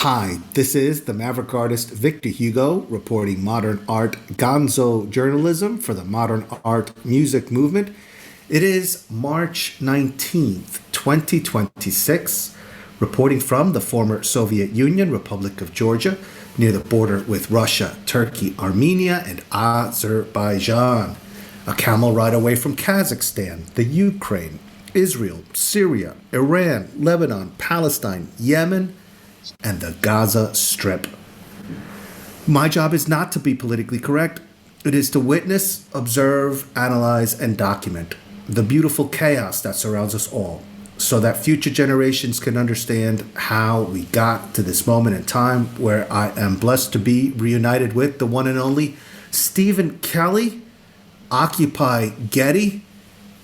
Hi, this is the Maverick artist Victor Hugo reporting modern art gonzo journalism for the modern art music movement. It is March 19th, 2026, reporting from the former Soviet Union, Republic of Georgia, near the border with Russia, Turkey, Armenia, and Azerbaijan. A camel ride away from Kazakhstan, the Ukraine, Israel, Syria, Iran, Lebanon, Palestine, Yemen, and the Gaza Strip. My job is not to be politically correct. It is to witness, observe, analyze, and document the beautiful chaos that surrounds us all so that future generations can understand how we got to this moment in time where I am blessed to be reunited with the one and only Stephen Kelley. Occupy Getty.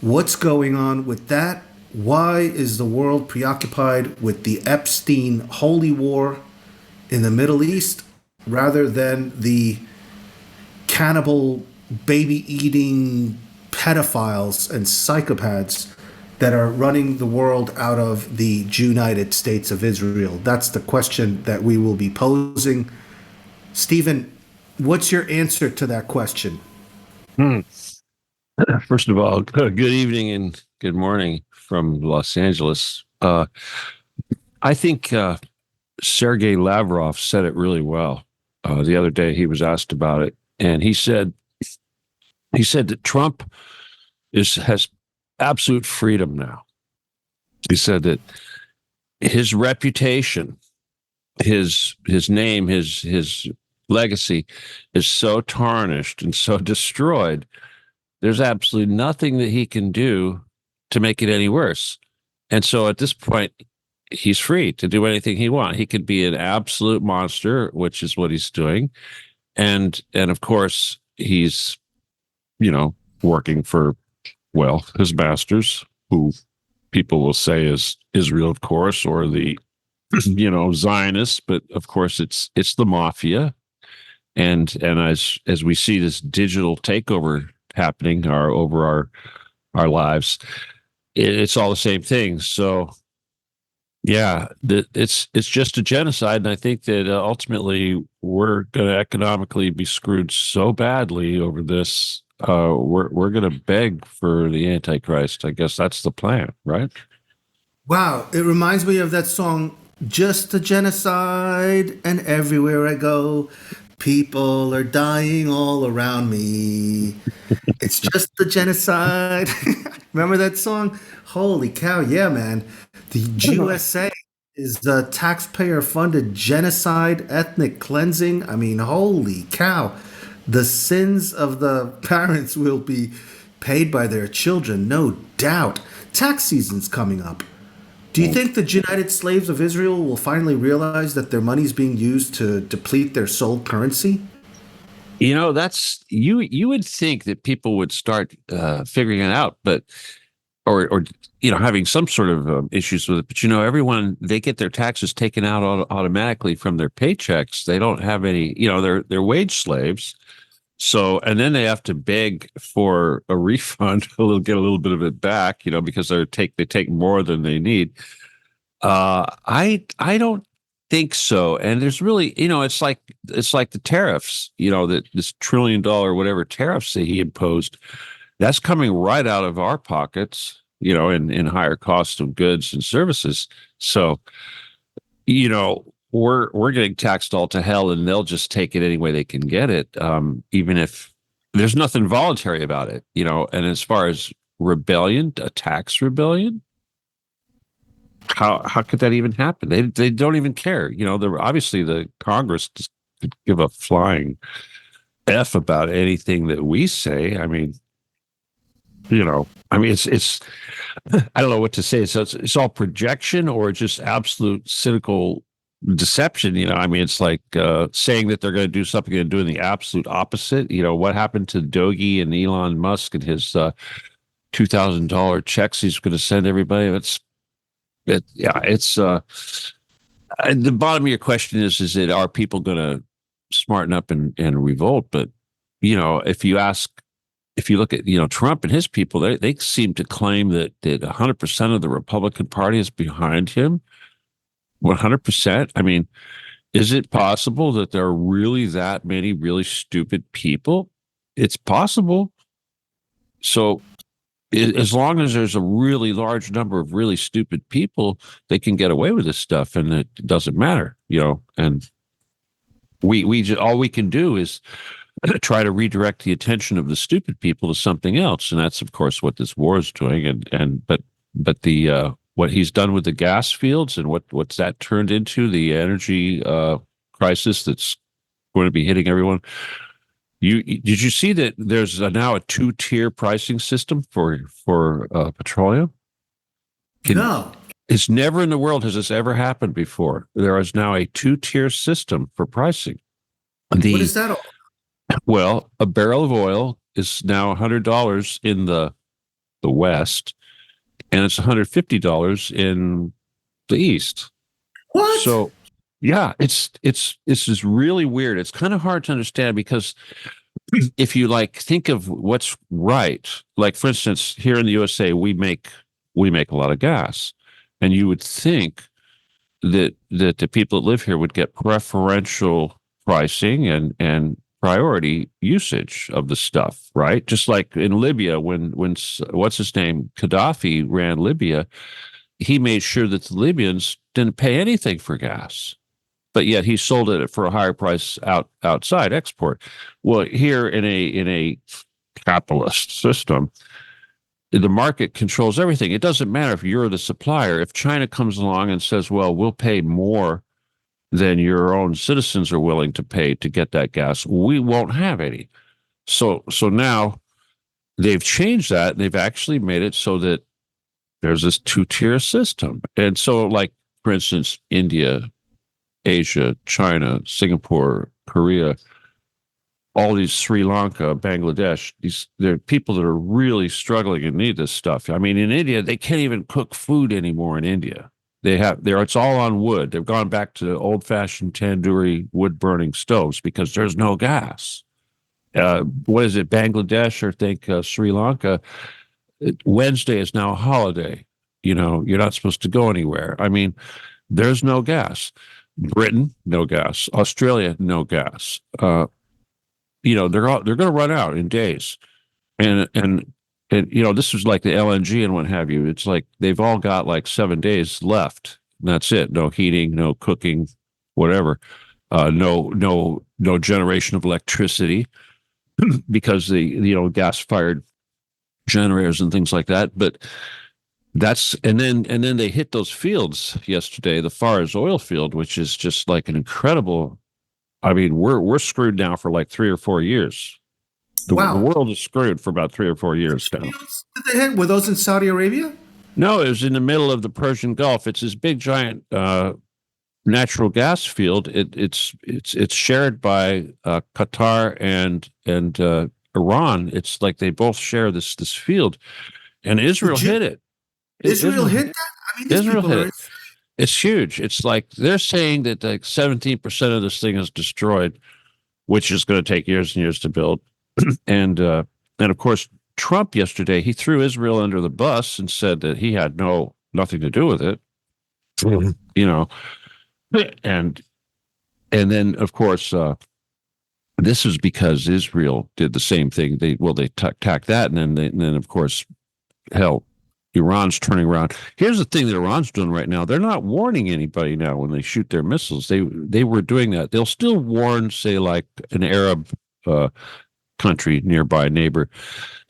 What's going on with that? Why is the world preoccupied with the Epstein holy war in the Middle East rather than the cannibal, baby eating pedophiles and psychopaths that are running the world out of the Jewnited States of Israel? That's the question that we will be posing. Stephen, what's your answer to that question? Hmm. First of all, good evening and good morning from Los Angeles. I think Sergei Lavrov said it really well. The other day he was asked about it, and he said that Trump has absolute freedom now. He said that his reputation, his name, his legacy is so tarnished and so destroyed. There's absolutely nothing that he can do to make it any worse. And so at this point, he's free to do anything he wants. He could be an absolute monster, which is what he's doing. And of course, he's, working for, well, his masters, who people will say is Israel, of course, or the, Zionists, but of course it's the mafia. And as we see this digital takeover happening over our lives, it's all the same thing. So yeah, it's just a genocide, and I think that ultimately we're going to economically be screwed so badly over this. We're going to beg for the Antichrist. I guess that's the plan, right? Wow, it reminds me of that song, Just a Genocide, and everywhere I go, people are dying all around me. It's just a genocide. Remember that song? Holy cow, yeah, man. The USA is the taxpayer funded genocide, ethnic cleansing. I mean, holy cow. The sins of the parents will be paid by their children, no doubt. Tax season's coming up. Do you think the United Slaves of Israel will finally realize that their money is being used to deplete their soul currency? That's you would think that people would start figuring it out, but or having some sort of issues with it. But everyone, they get their taxes taken out automatically from their paychecks. They don't have any. They're wage slaves. So, and then they have to beg for a refund, get a little bit of it back, because they take more than they need. I don't think so. And there's really, it's like the tariffs, that this $1 trillion whatever tariffs that he imposed, that's coming right out of our pockets, in higher cost of goods and services. So, we're getting taxed all to hell, and they'll just take it any way they can get it, even if there's nothing voluntary about it, And as far as rebellion, a tax rebellion, how could that even happen? They don't even care. They're obviously the Congress just could give a flying F about anything that we say. It's I don't know what to say. So it's all projection or just absolute cynical deception. It's like saying that they're going to do something and doing the absolute opposite. What happened to Doge and Elon Musk and his $2,000 checks he's going to send everybody? It's the bottom of your question is that are people going to smarten up and revolt? But if you look at Trump and his people, they seem to claim that 100% of the Republican Party is behind him. 100%. Is it possible that there are really that many really stupid people? It's possible. So as long as there's a really large number of really stupid people, they can get away with this stuff, and it doesn't matter, And all we can do is try to redirect the attention of the stupid people to something else, and that's of course what this war is doing. But the what he's done with the gas fields and what's that turned into, the energy crisis that's going to be hitting everyone. Did you see that there's now a 2-tier pricing system for petroleum? No. It's never in the world has this ever happened before. There is now a 2-tier system for pricing. What is that all? Well, a barrel of oil is now $100 in the West, and it's $150 in the East. What? So, yeah, it's just really weird. It's kind of hard to understand because if you think of what's right, like for instance, here in the USA, we make a lot of gas, and you would think that the people that live here would get preferential pricing and priority usage of the stuff, right? Just like in Libya, when what's his name, Gaddafi ran Libya, he made sure that the Libyans didn't pay anything for gas, but yet he sold it for a higher price outside export. Well, here in a capitalist system, the market controls everything. It doesn't matter if you're the supplier. If China comes along and says, well, we'll pay more than your own citizens are willing to pay to get that gas, we won't have any. So now they've changed that. They've actually made it so that there's this 2-tier system. And so, like, for instance, India, Asia, China, Singapore, Korea, all these, Sri Lanka, Bangladesh, there are people that are really struggling and need this stuff. I mean, in India, they can't even cook food anymore in India. It's all on wood. They've gone back to old-fashioned tandoori wood-burning stoves because there's no gas. What is it, Bangladesh or Sri Lanka? Wednesday is now a holiday. You're not supposed to go anywhere. I mean, there's no gas. Britain, no gas. Australia, no gas. They're going to run out in days, and this was like the LNG and what have you. It's like they've all got like 7 days left. And that's it. No heating, no cooking, whatever. No generation of electricity because the gas fired generators and things like that. But and then they hit those fields yesterday, the Fars oil field, which is just like an incredible. I mean, we're screwed now for like 3 or 4 years. The world is screwed for about 3 or 4 years now. Did they hit? Were those in Saudi Arabia? No, it was in the middle of the Persian Gulf. It's this big, giant natural gas field. It's shared by Qatar and Iran. It's like they both share this field, and Israel hit it. Israel hit that? I mean, Israel hit it. It's huge. It's like they're saying that like 17% of this thing is destroyed, which is going to take years and years to build. And of course, Trump yesterday, he threw Israel under the bus and said that he had nothing to do with it. And then of course, this is because Israel did the same thing. They attacked that, and then of course, hell, Iran's turning around. Here's the thing that Iran's doing right now. They're not warning anybody now when they shoot their missiles. They were doing that. They'll still warn, say, like an Arab country, nearby neighbor.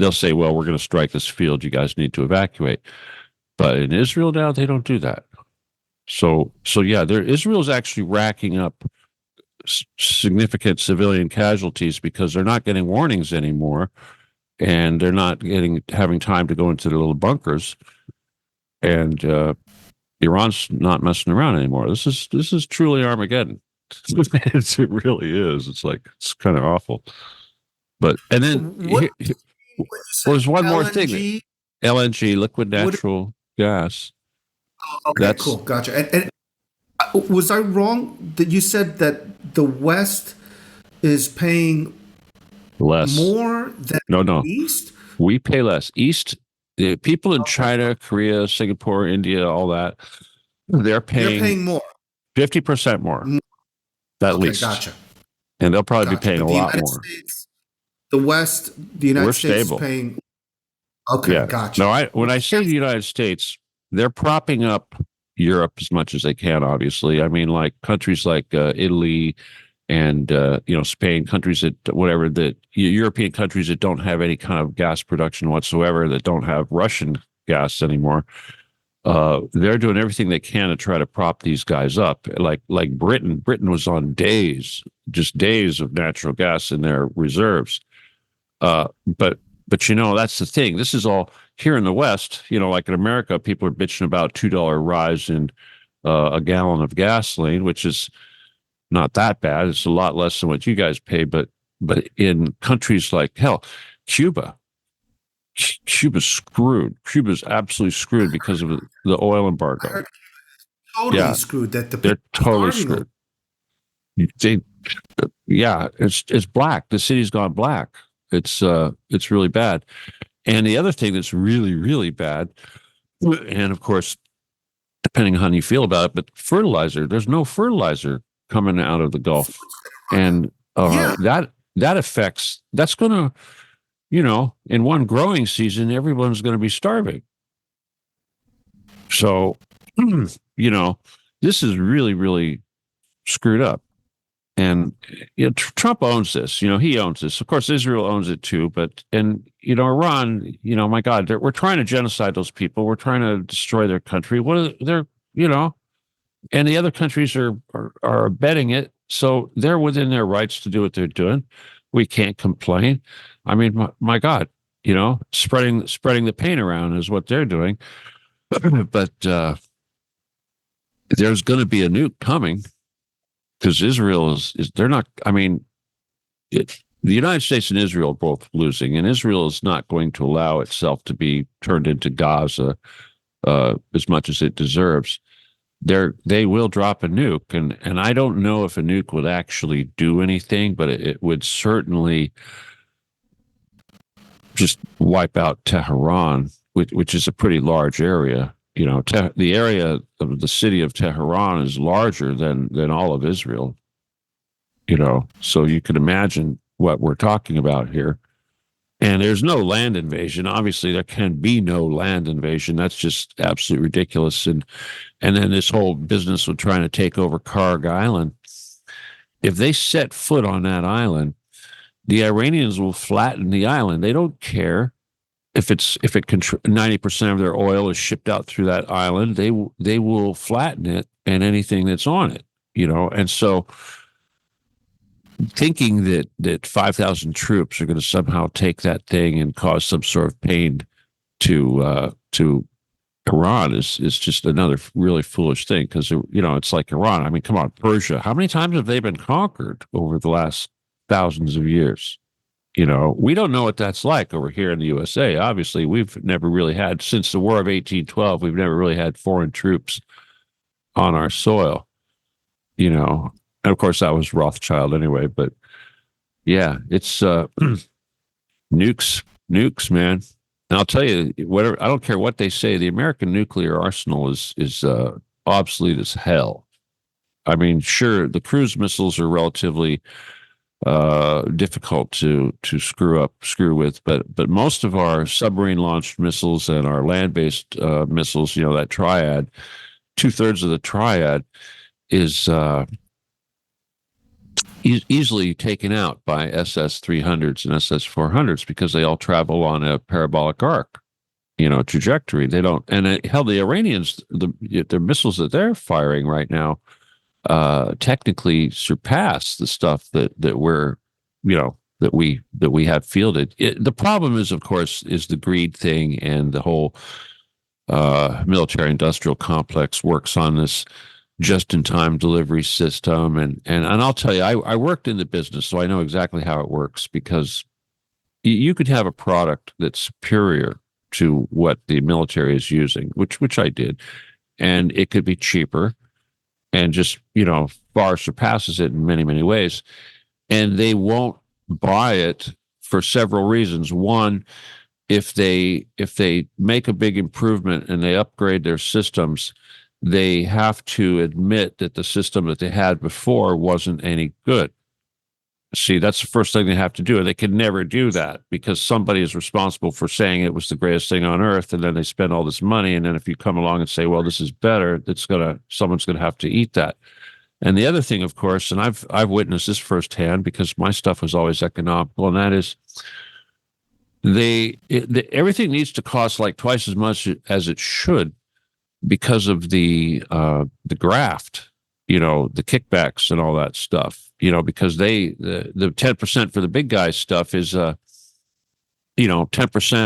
They'll say, well, we're going to strike this field. You guys need to evacuate. But in Israel now, they don't do that. So yeah, Israel's actually racking up significant civilian casualties because they're not getting warnings anymore. And they're not having time to go into their little bunkers, and Iran's not messing around anymore. This is truly Armageddon. It really is. It's kind of awful. But and then there's one more thing: LNG, liquid natural gas. Okay, cool, gotcha. And was I wrong that you said that the West is paying less more than no East? We pay less. East, the people in China, Korea, Singapore, India, all that, they're paying more, 50% more. at Okay, least. gotcha. And they'll probably be Gotcha. paying But a the lot United more. States, the West, the United We're States is stable. paying. Okay, Yeah. gotcha. No, when I say the United States, they're propping up Europe as much as they can, obviously. I mean, like countries like Italy and Spain, countries that whatever that European countries that don't have any kind of gas production whatsoever, that don't have Russian gas anymore. They're doing everything they can to try to prop these guys up. Like Britain. Britain was on just days of natural gas in their reserves. But that's the thing. This is all here in the West. Like in America, people are bitching about $2 rise in a gallon of gasoline, which is not that bad. It's a lot less than what you guys pay. But in countries like hell, Cuba, Cuba's screwed. Cuba's absolutely screwed because of the oil I embargo. heard totally Yeah, screwed that the people they're are totally starving over. screwed. They, yeah, it's black. The city's gone black. It's really bad. And the other thing that's really, really bad, and of course, depending on how you feel about it, but fertilizer, there's no fertilizer coming out of the Gulf. And Yeah, that's going to, in one growing season, everyone's going to be starving. So, this is really, really screwed up. And Trump owns this. He owns this. Of course, Israel owns it too. But Iran. My God, we're trying to genocide those people. We're trying to destroy their country. What are they're and the other countries are abetting it. So they're within their rights to do what they're doing. We can't complain. I mean, my God, spreading the pain around is what they're doing. But there's going to be a nuke coming. Because Israel is they're not. I mean, the United States and Israel are both losing, and Israel is not going to allow itself to be turned into Gaza as much as it deserves. They will drop a nuke, and I don't know if a nuke would actually do anything, but it would certainly just wipe out Tehran, which is a pretty large area. The area of the city of Tehran is larger than all of Israel. So you can imagine what we're talking about here. And there's no land invasion. Obviously, there can be no land invasion. That's just absolutely ridiculous. And then this whole business with trying to take over Karg Island. If they set foot on that island, the Iranians will flatten the island. They don't care if 90% of their oil is shipped out through that island. They will flatten it and anything that's on it. And so thinking that 5,000 troops are going to somehow take that thing and cause some sort of pain to Iran is just another really foolish thing, because it's like Iran. I mean, come on, Persia. How many times have they been conquered over the last thousands of years? We don't know what that's like over here in the USA. Obviously, we've never really had, since the War of 1812, we've never really had foreign troops on our soil. And of course, that was Rothschild anyway. But yeah, it's nukes, man. And I'll tell you, whatever, I don't care what they say, the American nuclear arsenal is obsolete as hell. I mean, sure, the cruise missiles are relatively difficult to screw with, but most of our submarine launched missiles and our land based missiles, that triad, 2/3 of the triad is easily taken out by SS-300s and SS-400s, because they all travel on a parabolic arc, trajectory. They don't, and hell, the Iranians, the missiles that they're firing right now, technically surpass the stuff that we're, that we have fielded. The problem is, of course, is the greed thing, and the whole military industrial complex works on this just-in-time delivery system, and I'll tell you, I worked in the business, so I know exactly how it works, because you could have a product that's superior to what the military is using, which I did, and it could be cheaper and just, far surpasses it in many, many ways. And they won't buy it for several reasons. One, if they make a big improvement and they upgrade their systems, they have to admit that the system that they had before wasn't any good. See, that's the first thing they have to do. And they can never do that because somebody is responsible for saying it was the greatest thing on earth. And then they spend all this money. And then if you come along and say, well, this is better, someone's going to have to eat that. And the other thing, of course, and I've witnessed this firsthand because my stuff was always economical, and that is everything needs to cost like twice as much as it should because of the graft, the kickbacks and all that stuff. Because the 10% for the big guys stuff is 10%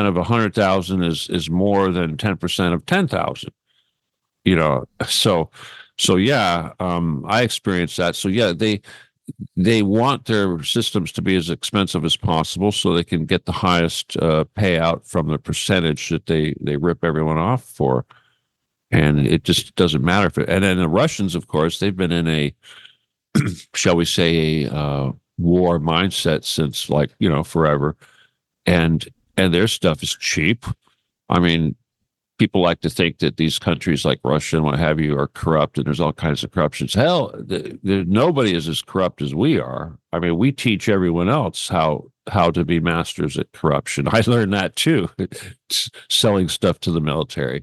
of 100,000 is more than 10% of 10,000. So yeah, I experienced that. So yeah, they want their systems to be as expensive as possible so they can get the highest payout from the percentage that they rip everyone off for. And it just doesn't matter if and then the Russians, of course, they've been in a, shall we say, a war mindset since forever. And their stuff is cheap. I mean, people like to think that these countries like Russia and what have you are corrupt, and there's all kinds of corruptions. Hell, nobody is as corrupt as we are. I mean, we teach everyone else how to be masters at corruption. I learned that too, selling stuff to the military.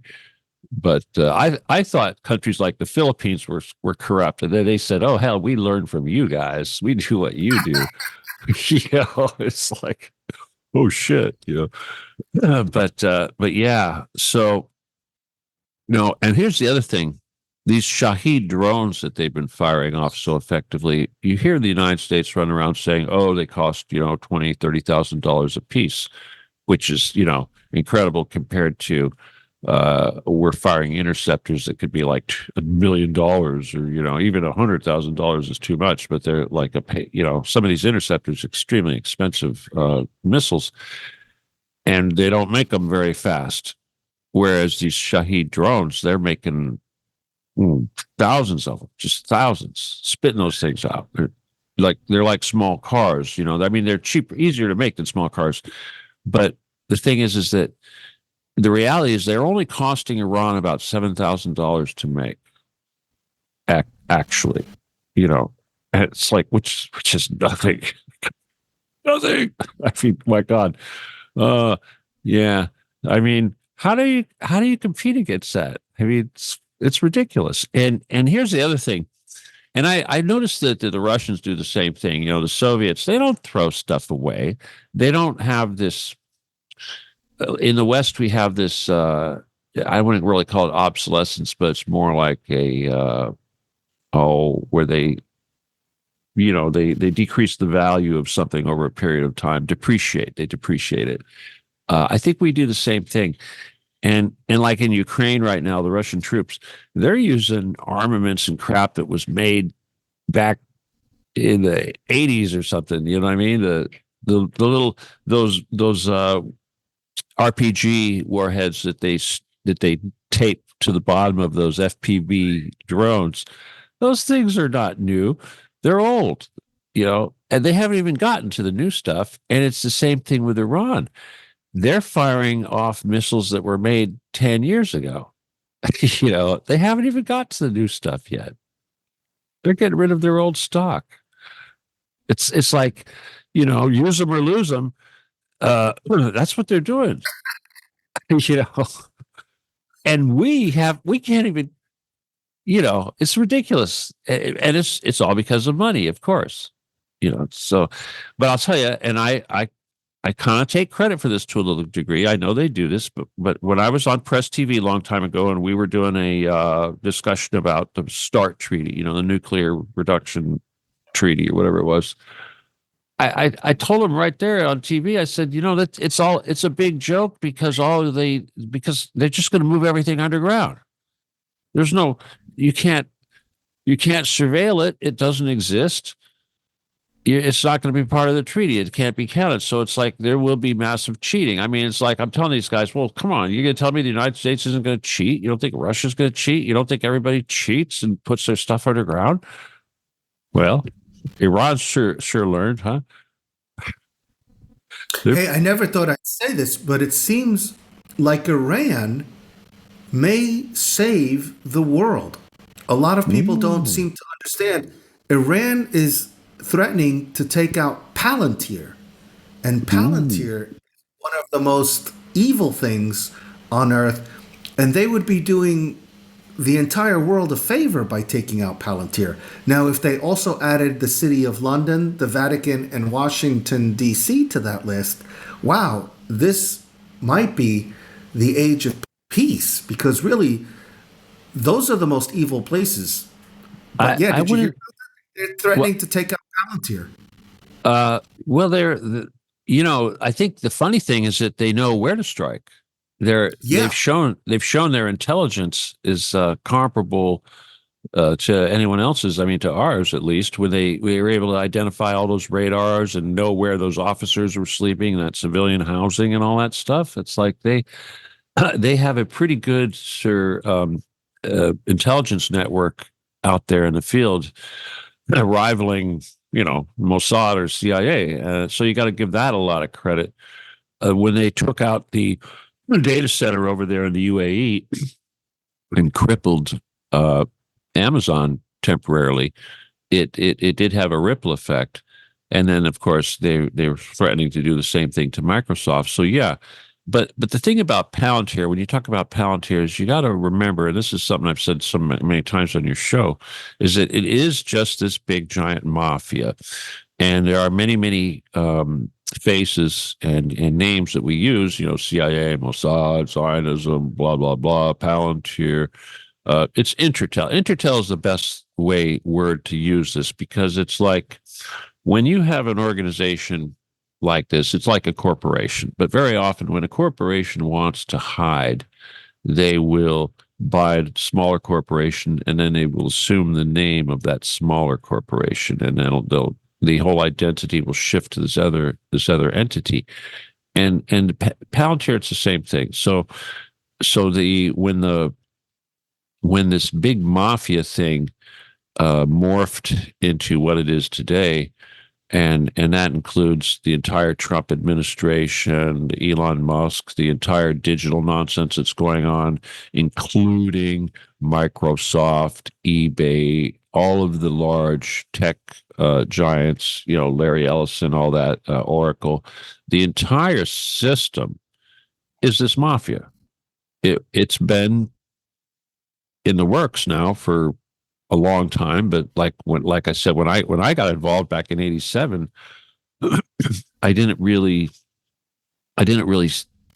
But I thought countries like the Philippines were corrupt, and then they said, "Oh hell, we learned from you guys. We do what you do." It's like, oh shit, but yeah. So no, and here's the other thing: these Shahed drones that they've been firing off so effectively. You hear the United States run around saying, "Oh, they cost $20,000-$30,000 a piece," which is incredible compared to. We're firing interceptors that could be like $1 million, or even $100,000 is too much. But they're like some of these interceptors extremely expensive missiles, and they don't make them very fast. Whereas these Shahed drones, they're making thousands of them, just thousands, spitting those things out. They're like small cars. I mean, they're cheaper, easier to make than small cars. But the thing is that. The reality is they're only costing Iran about $7,000 to make. Actually, and it's like which is nothing, nothing. I mean, my God, yeah. I mean, how do you compete against that? I mean, it's ridiculous. And here's the other thing, and I noticed that the Russians do the same thing. The Soviets, they don't throw stuff away. They don't have this. In the West, we have this, I wouldn't really call it obsolescence, but it's more like where they decrease the value of something over a period of time, they depreciate it. I think we do the same thing. And like in Ukraine right now, the Russian troops, they're using armaments and crap that was made back in the 80s or something. You know what I mean? The little, those RPG warheads that they tape to the bottom of those FPV drones. Those things are not new. They're old, and they haven't even gotten to the new stuff. And it's the same thing with Iran. They're firing off missiles that were made 10 years ago. They haven't even got to the new stuff yet. They're getting rid of their old stock. It's like, use them or lose them. That's what they're doing, and we can't even, it's ridiculous. And it's all because of money, of course, so, but I'll tell you, and I kind of take credit for this to a little degree. I know they do this, but when I was on Press TV a long time ago, and we were doing a discussion about the START treaty, the nuclear reduction treaty or whatever it was, I told him right there on TV. I said, that it's a big joke because they're just going to move everything underground. There's you can't surveil it. It doesn't exist. It's not going to be part of the treaty. It can't be counted. So it's like there will be massive cheating. I mean, it's like I'm telling these guys, well, come on, you're going to tell me the United States isn't going to cheat? You don't think Russia's going to cheat? You don't think everybody cheats and puts their stuff underground? Well, Iran sure learned, huh? Hey, I never thought I'd say this, but it seems like Iran may save the world. A lot of people don't Mm, seem to understand. Iran is threatening to take out Palantir, and mm. Palantir is one of the most evil things on earth, and they would be doing the entire world a favor by taking out Palantir. Now, if they also added the City of London, the Vatican, and Washington, D.C. to that list, wow, this might be the age of peace because really, those are the most evil places. But yeah, I did you hear wouldn't. about that? They're Well, threatening to take out Palantir. well, I think the funny thing is that they know where to strike. Yeah, They've shown their intelligence is comparable to anyone else's. I mean, to ours at least, when we were able to identify all those radars and know where those officers were sleeping, that civilian housing and all that stuff. It's like they they have a pretty good intelligence network out there in the field, rivaling Mossad or CIA. So you got to give that a lot of credit. When they took out the data center over there in the UAE and crippled uh, Amazon temporarily, it did have a ripple effect. And then, of course, they were threatening to do the same thing to Microsoft. So yeah, but the thing about Palantir, when you talk about Palantir, is you got to remember, and this is something I've said so many times on your show, is that it is just this big giant mafia, and there are many faces and names that we use. CIA, Mossad, Zionism, blah blah blah, Palantir. It's Intertel. Intertel is the best word to use this because it's like when you have an organization like this, it's like a corporation. But very often, when a corporation wants to hide, they will buy a smaller corporation and then they will assume the name of that smaller corporation, and then the whole identity will shift to this other entity. And Palantir, it's the same thing. So the when this big mafia thing morphed into what it is today, and that includes the entire Trump administration, Elon Musk, the entire digital nonsense that's going on, including Microsoft, eBay, all of the large tech giants, Larry Ellison, all that, Oracle. The entire system is this mafia. It's been in the works now for a long time, but like I said, when I got involved back in '87, I didn't really I didn't really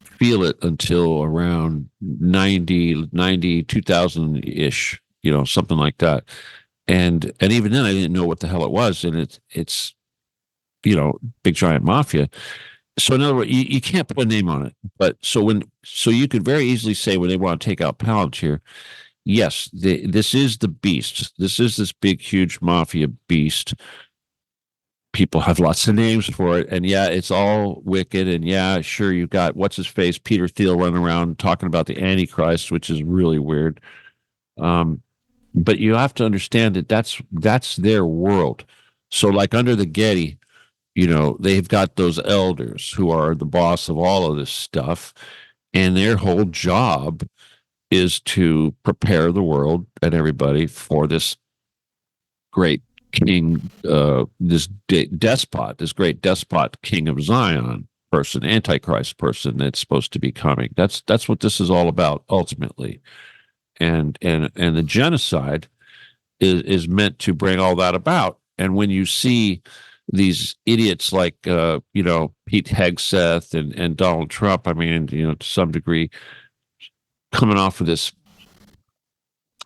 feel it until around 90, 2000 ish, something like that. And even then I didn't know what the hell it was. And it's big giant mafia. So in other words, you can't put a name on it. But so you could very easily say when they want to take out Palantir, yes, this is the beast. This is this big, huge mafia beast. People have lots of names for it, and yeah, it's all wicked. And yeah, sure, you've got what's his face, Peter Thiel, running around talking about the Antichrist, which is really weird. Um, but you have to understand that that's their world. So, like under the Getty, they've got those elders who are the boss of all of this stuff, and their whole job is to prepare the world and everybody for this great king, despot, this great despot, king of Zion person, Antichrist person that's supposed to be coming. That's what this is all about ultimately, and the genocide is meant to bring all that about. And when you see these idiots like Pete Hegseth and Donald Trump, I mean, to some degree, coming off of this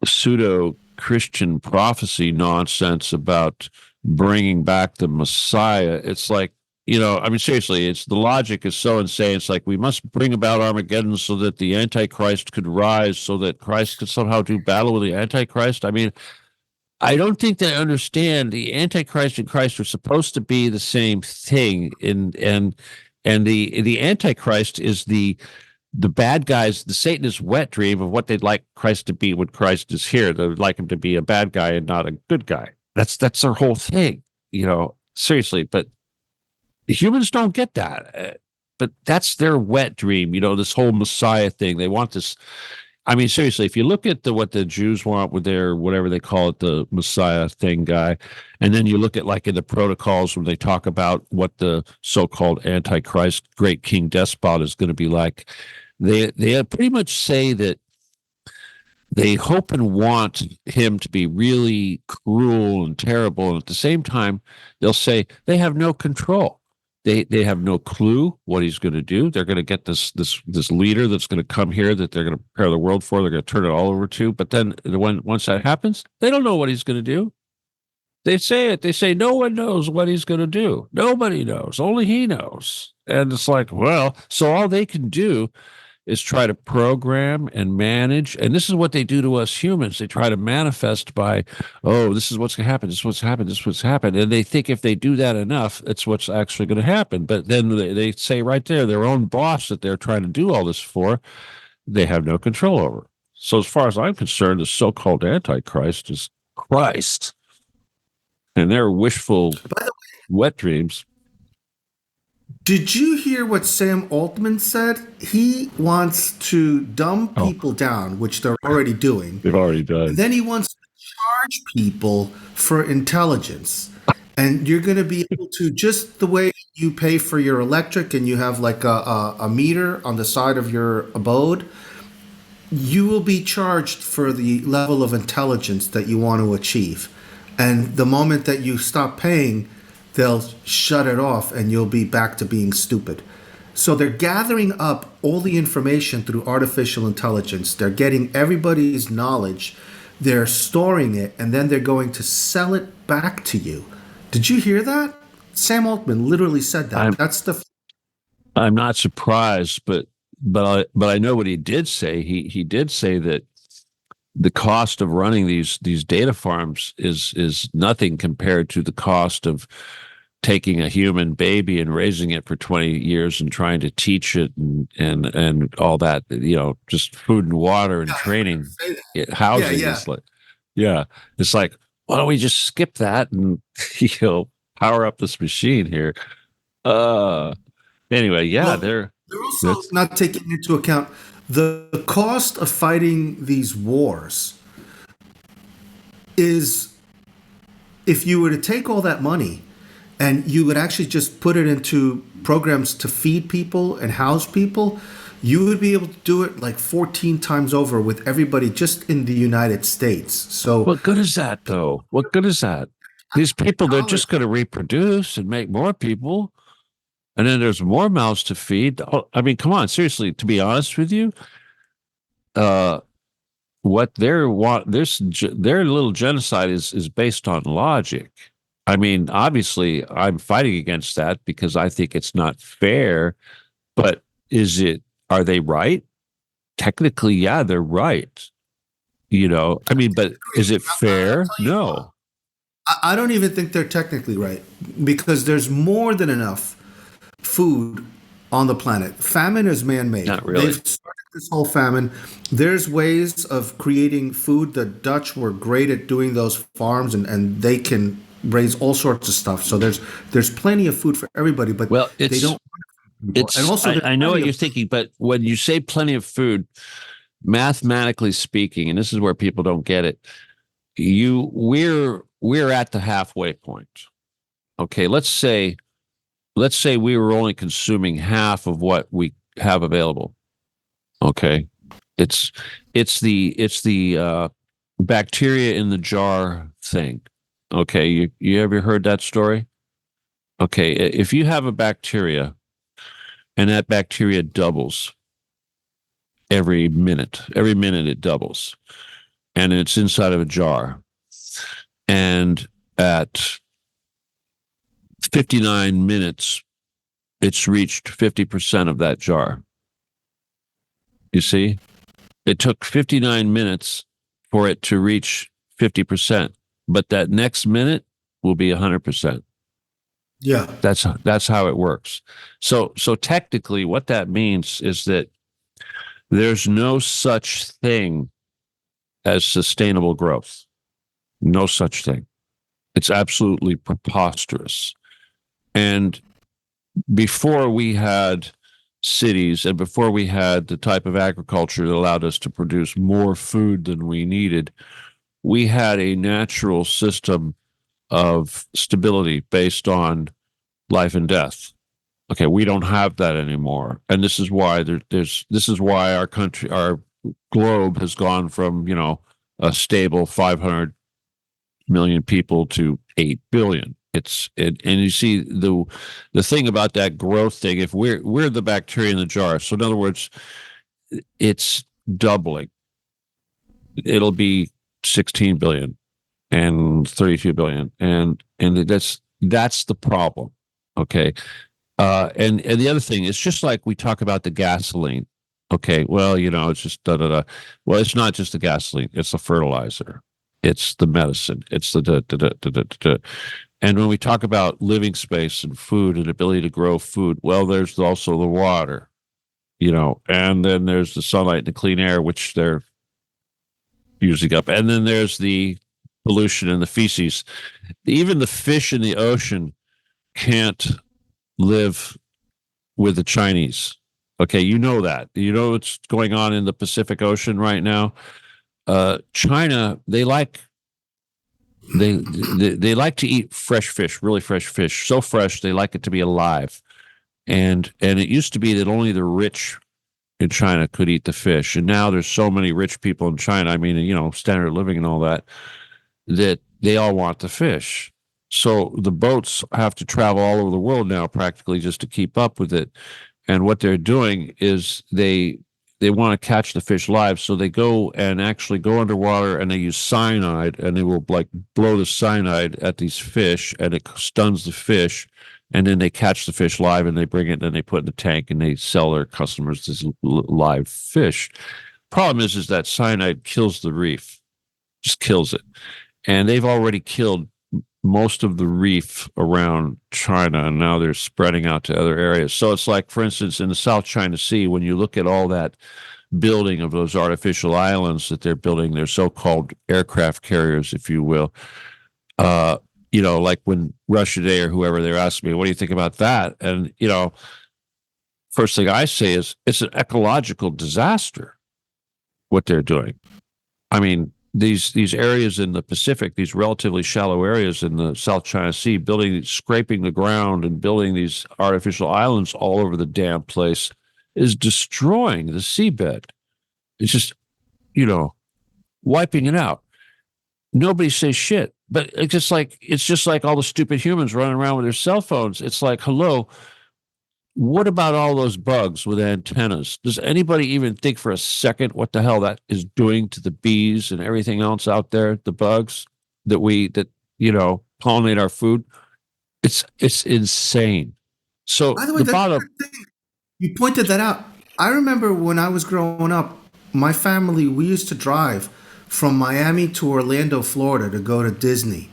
pseudo Christian prophecy nonsense about bringing back the Messiah. It's like, I mean, seriously, it's the logic is so insane. It's like we must bring about Armageddon so that the Antichrist could rise, so that Christ could somehow do battle with the Antichrist. I mean, I don't think they understand the Antichrist and Christ are supposed to be the same thing. And the Antichrist is the bad guys, the Satanist wet dream of what they'd like Christ to be when Christ is here. They'd like him to be a bad guy and not a good guy. That's their whole thing, seriously. But humans don't get that. But that's their wet dream, this whole Messiah thing. They want this I mean, seriously, if you look at what the Jews want with their whatever they call it, the Messiah thing guy, and then you look at like in the protocols when they talk about what the so-called Antichrist, great king despot is going to be like, they pretty much say that they hope and want him to be really cruel and terrible, and at the same time, they'll say they have no control. They have no clue what he's going to do. They're going to get this leader that's going to come here that they're going to prepare the world for. They're going to turn it all over to. But then once that happens, they don't know what he's going to do. They say it. They say no one knows what he's going to do. Nobody knows. Only he knows. And it's like, well, so all they can do is try to program and manage. And this is what they do to us humans. They try to manifest by, oh, this is what's going to happen. This is what's happened. This is what's happened. And they think if they do that enough, it's what's actually going to happen. But then they say right there, their own boss that they're trying to do all this for, they have no control over. So as far as I'm concerned, the so-called Antichrist is Christ. And they're wishful, wet dreams. Did you hear what Sam Altman said? He wants to dumb people down, which they're already doing. They've already done. And then he wants to charge people for intelligence. And you're going to be able to, just the way you pay for your electric and you have like a meter on the side of your abode, you will be charged for the level of intelligence that you want to achieve. And the moment that you stop paying, they'll shut it off and you'll be back to being stupid. So they're gathering up all the information through artificial intelligence. They're getting everybody's knowledge. They're storing it, and then they're going to sell it back to you. Did you hear that? Sam Altman literally said that. I'm not surprised, but I know what he did say. He did say that the cost of running these data farms is nothing compared to the cost of taking a human baby and raising it for 20 years and trying to teach it and all that, just food and water and training, housing. It's like, why don't we just skip that and power up this machine here? Anyway, they're also not taking into account the cost of fighting these wars. Is, if you were to take all that money and you would actually just put it into programs to feed people and house people, you would be able to do it like 14 times over with everybody just in the United States. So what good is that, though? What good is that? These people, they're just going to reproduce and make more people, and then there's more mouths to feed. I mean, come on, seriously, to be honest with you, what their little genocide is based on logic. I mean, obviously, I'm fighting against that because I think it's not fair. But are they right? Technically, yeah, they're right. I mean, but is it fair? No. I don't even think they're technically right, because there's more than enough food on the planet. Famine is man-made. Not really. They've started this whole famine. There's ways of creating food. The Dutch were great at doing those farms, and they can raise all sorts of stuff. So there's plenty of food for everybody, but they don't. And also, I know what you're thinking, but when you say plenty of food, mathematically speaking, and this is where people don't get it, we're at the halfway point. Okay, let's say we were only consuming half of what we have available. Okay, it's the bacteria in the jar thing. Okay, you ever heard that story? Okay, if you have a bacteria and that bacteria doubles every minute it doubles, and it's inside of a jar, and at 59 minutes, it's reached 50% of that jar. You see, it took 59 minutes for it to reach 50%, but that next minute will be 100%. Yeah, that's how it works. So technically, what that means is that there's no such thing as sustainable growth. No such thing. It's absolutely preposterous. And before we had cities and before we had the type of agriculture that allowed us to produce more food than we needed, we had a natural system of stability based on life and death. Okay, we don't have that anymore, and this is why this is why our country, our globe, has gone from a stable 500 million people to 8 billion. And you see the thing about that growth thing. If we're the bacteria in the jar, so in other words, it's doubling. It'll be 16 billion and 32 billion, and that's the problem. Okay, and the other thing is just like we talk about the gasoline. Okay, well, it's just da da da. Well, it's not just the gasoline; it's the fertilizer, it's the medicine, it's the da da da da da da. And when we talk about living space and food and ability to grow food, well, there's also the water, and then there's the sunlight and the clean air, which they're using up, and then there's the pollution and the feces. Even the fish in the ocean can't live with the Chinese. Okay, you know that. You know what's going on in the Pacific Ocean right now. China, they like to eat fresh fish, really fresh fish, so fresh they like it to be alive. And it used to be that only the rich in China could eat the fish, and now there's so many rich people in China. I mean, standard of living and all that they all want the fish. So the boats have to travel all over the world now, practically, just to keep up with it. And what they're doing is they want to catch the fish live, so they go and actually go underwater and they use cyanide, and they will like blow the cyanide at these fish, and it stuns the fish, and then they catch the fish live and they bring it and they put it in the tank and they sell their customers this live fish. Problem is that cyanide kills the reef, just kills it, and they've already killed most of the reef around China, and now they're spreading out to other areas. So it's like, for instance, in the South China Sea, when you look at all that building of those artificial islands that they're building, their so-called aircraft carriers, if you will. Like when Russia Today or whoever, they're asking me, what do you think about that? And, first thing I say is it's an ecological disaster, what they're doing. I mean, these areas in the Pacific, these relatively shallow areas in the South China Sea, scraping the ground and building these artificial islands all over the damn place is destroying the seabed. It's just, wiping it out. Nobody says shit, but it's just like all the stupid humans running around with their cell phones. It's like, hello, what about all those bugs with antennas? Does anybody even think for a second what the hell that is doing to the bees and everything else out there, the bugs that pollinate our food? It's insane. So By the way, the bottom, you pointed that out. I remember when I was growing up, my family, we used to drive from Miami to Orlando, Florida to go to Disney.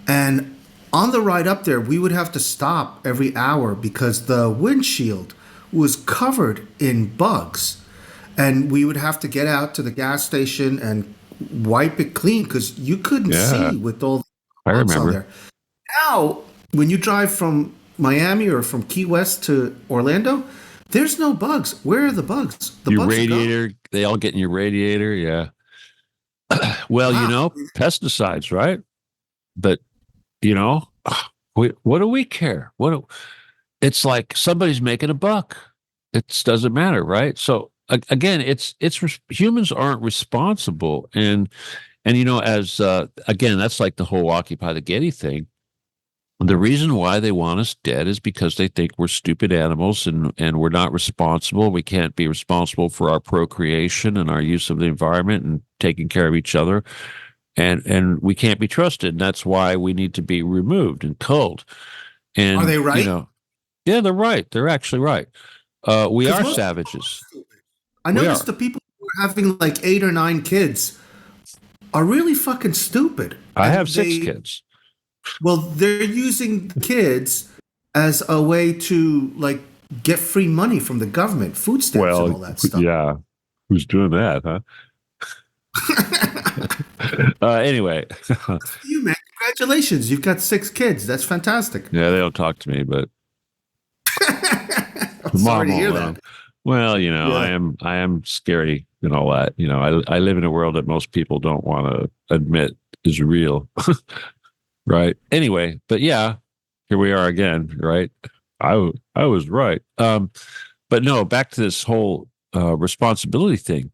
And on the ride up there, we would have to stop every hour because the windshield was covered in bugs. And we would have to get out to the gas station and wipe it clean because you couldn't see with all the bugs on there. Now, when you drive from Miami or from Key West to Orlando, there's no bugs. Where are the bugs? The your bugs radiator, they all get in your radiator. Yeah. Well, wow. Pesticides, right? But, what do we care? It's like somebody's making a buck. It doesn't matter, right? So again, humans aren't responsible. And as again, that's like the whole Occupy the Getty thing. The reason why they want us dead is because they think we're stupid animals and we're not responsible. We can't be responsible for our procreation and our use of the environment and taking care of each other. And we can't be trusted. And that's why we need to be removed and culled. And, are they right? Yeah, they're right. They're actually right. We are savages. I noticed the people who are having like 8 or 9 kids are really fucking stupid. I have 6 kids. Well, they're using kids as a way to like get free money from the government, food stamps and all that stuff. Yeah. Who's doing that, huh? Anyway. You, man, congratulations. You've got 6 kids. That's fantastic. Yeah, they don't talk to me, but Sorry Mom to won't hear let that. him. Well, Yeah. I am scary and all that. I live in a world that most people don't want to admit is real. Right. Anyway, but yeah, here we are again, right? I was right. But no, back to this whole responsibility thing.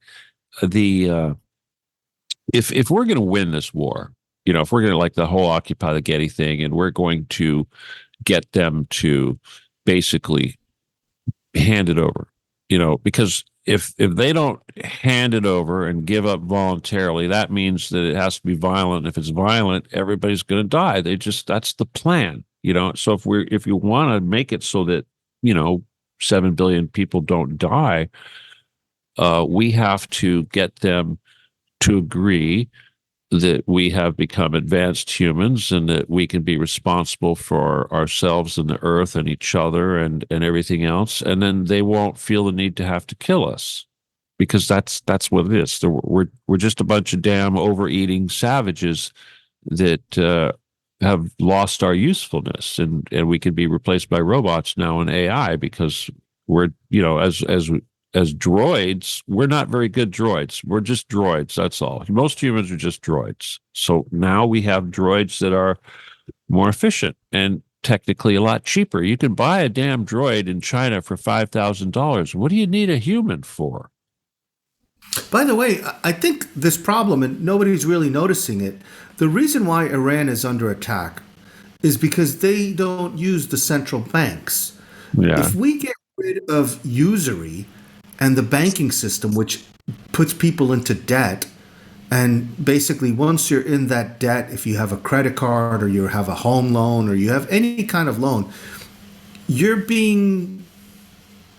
The if we're going to win this war, if we're going to like the whole Occupy the Getty thing, and we're going to get them to basically hand it over, because if they don't hand it over and give up voluntarily, that means that it has to be violent. If it's violent, everybody's going to die. That's the plan, So if you want to make it so that 7 billion people don't die, we have to get them to agree that we have become advanced humans and that we can be responsible for ourselves and the earth and each other and everything else. And then they won't feel the need to have to kill us, because that's what it is. We're just a bunch of damn overeating savages that have lost our usefulness, and we can be replaced by robots now and AI, because we're, as droids, we're not very good droids. We're just droids. That's all. Most humans are just droids. So now we have droids that are more efficient and technically a lot cheaper. You can buy a damn droid in China for $5,000. What do you need a human for? By the way, I think this problem, and nobody's really noticing it, the reason why Iran is under attack is because they don't use the central banks. Yeah. If we get rid of usury and the banking system, which puts people into debt, and basically once you're in that debt, if you have a credit card or you have a home loan or you have any kind of loan, you're being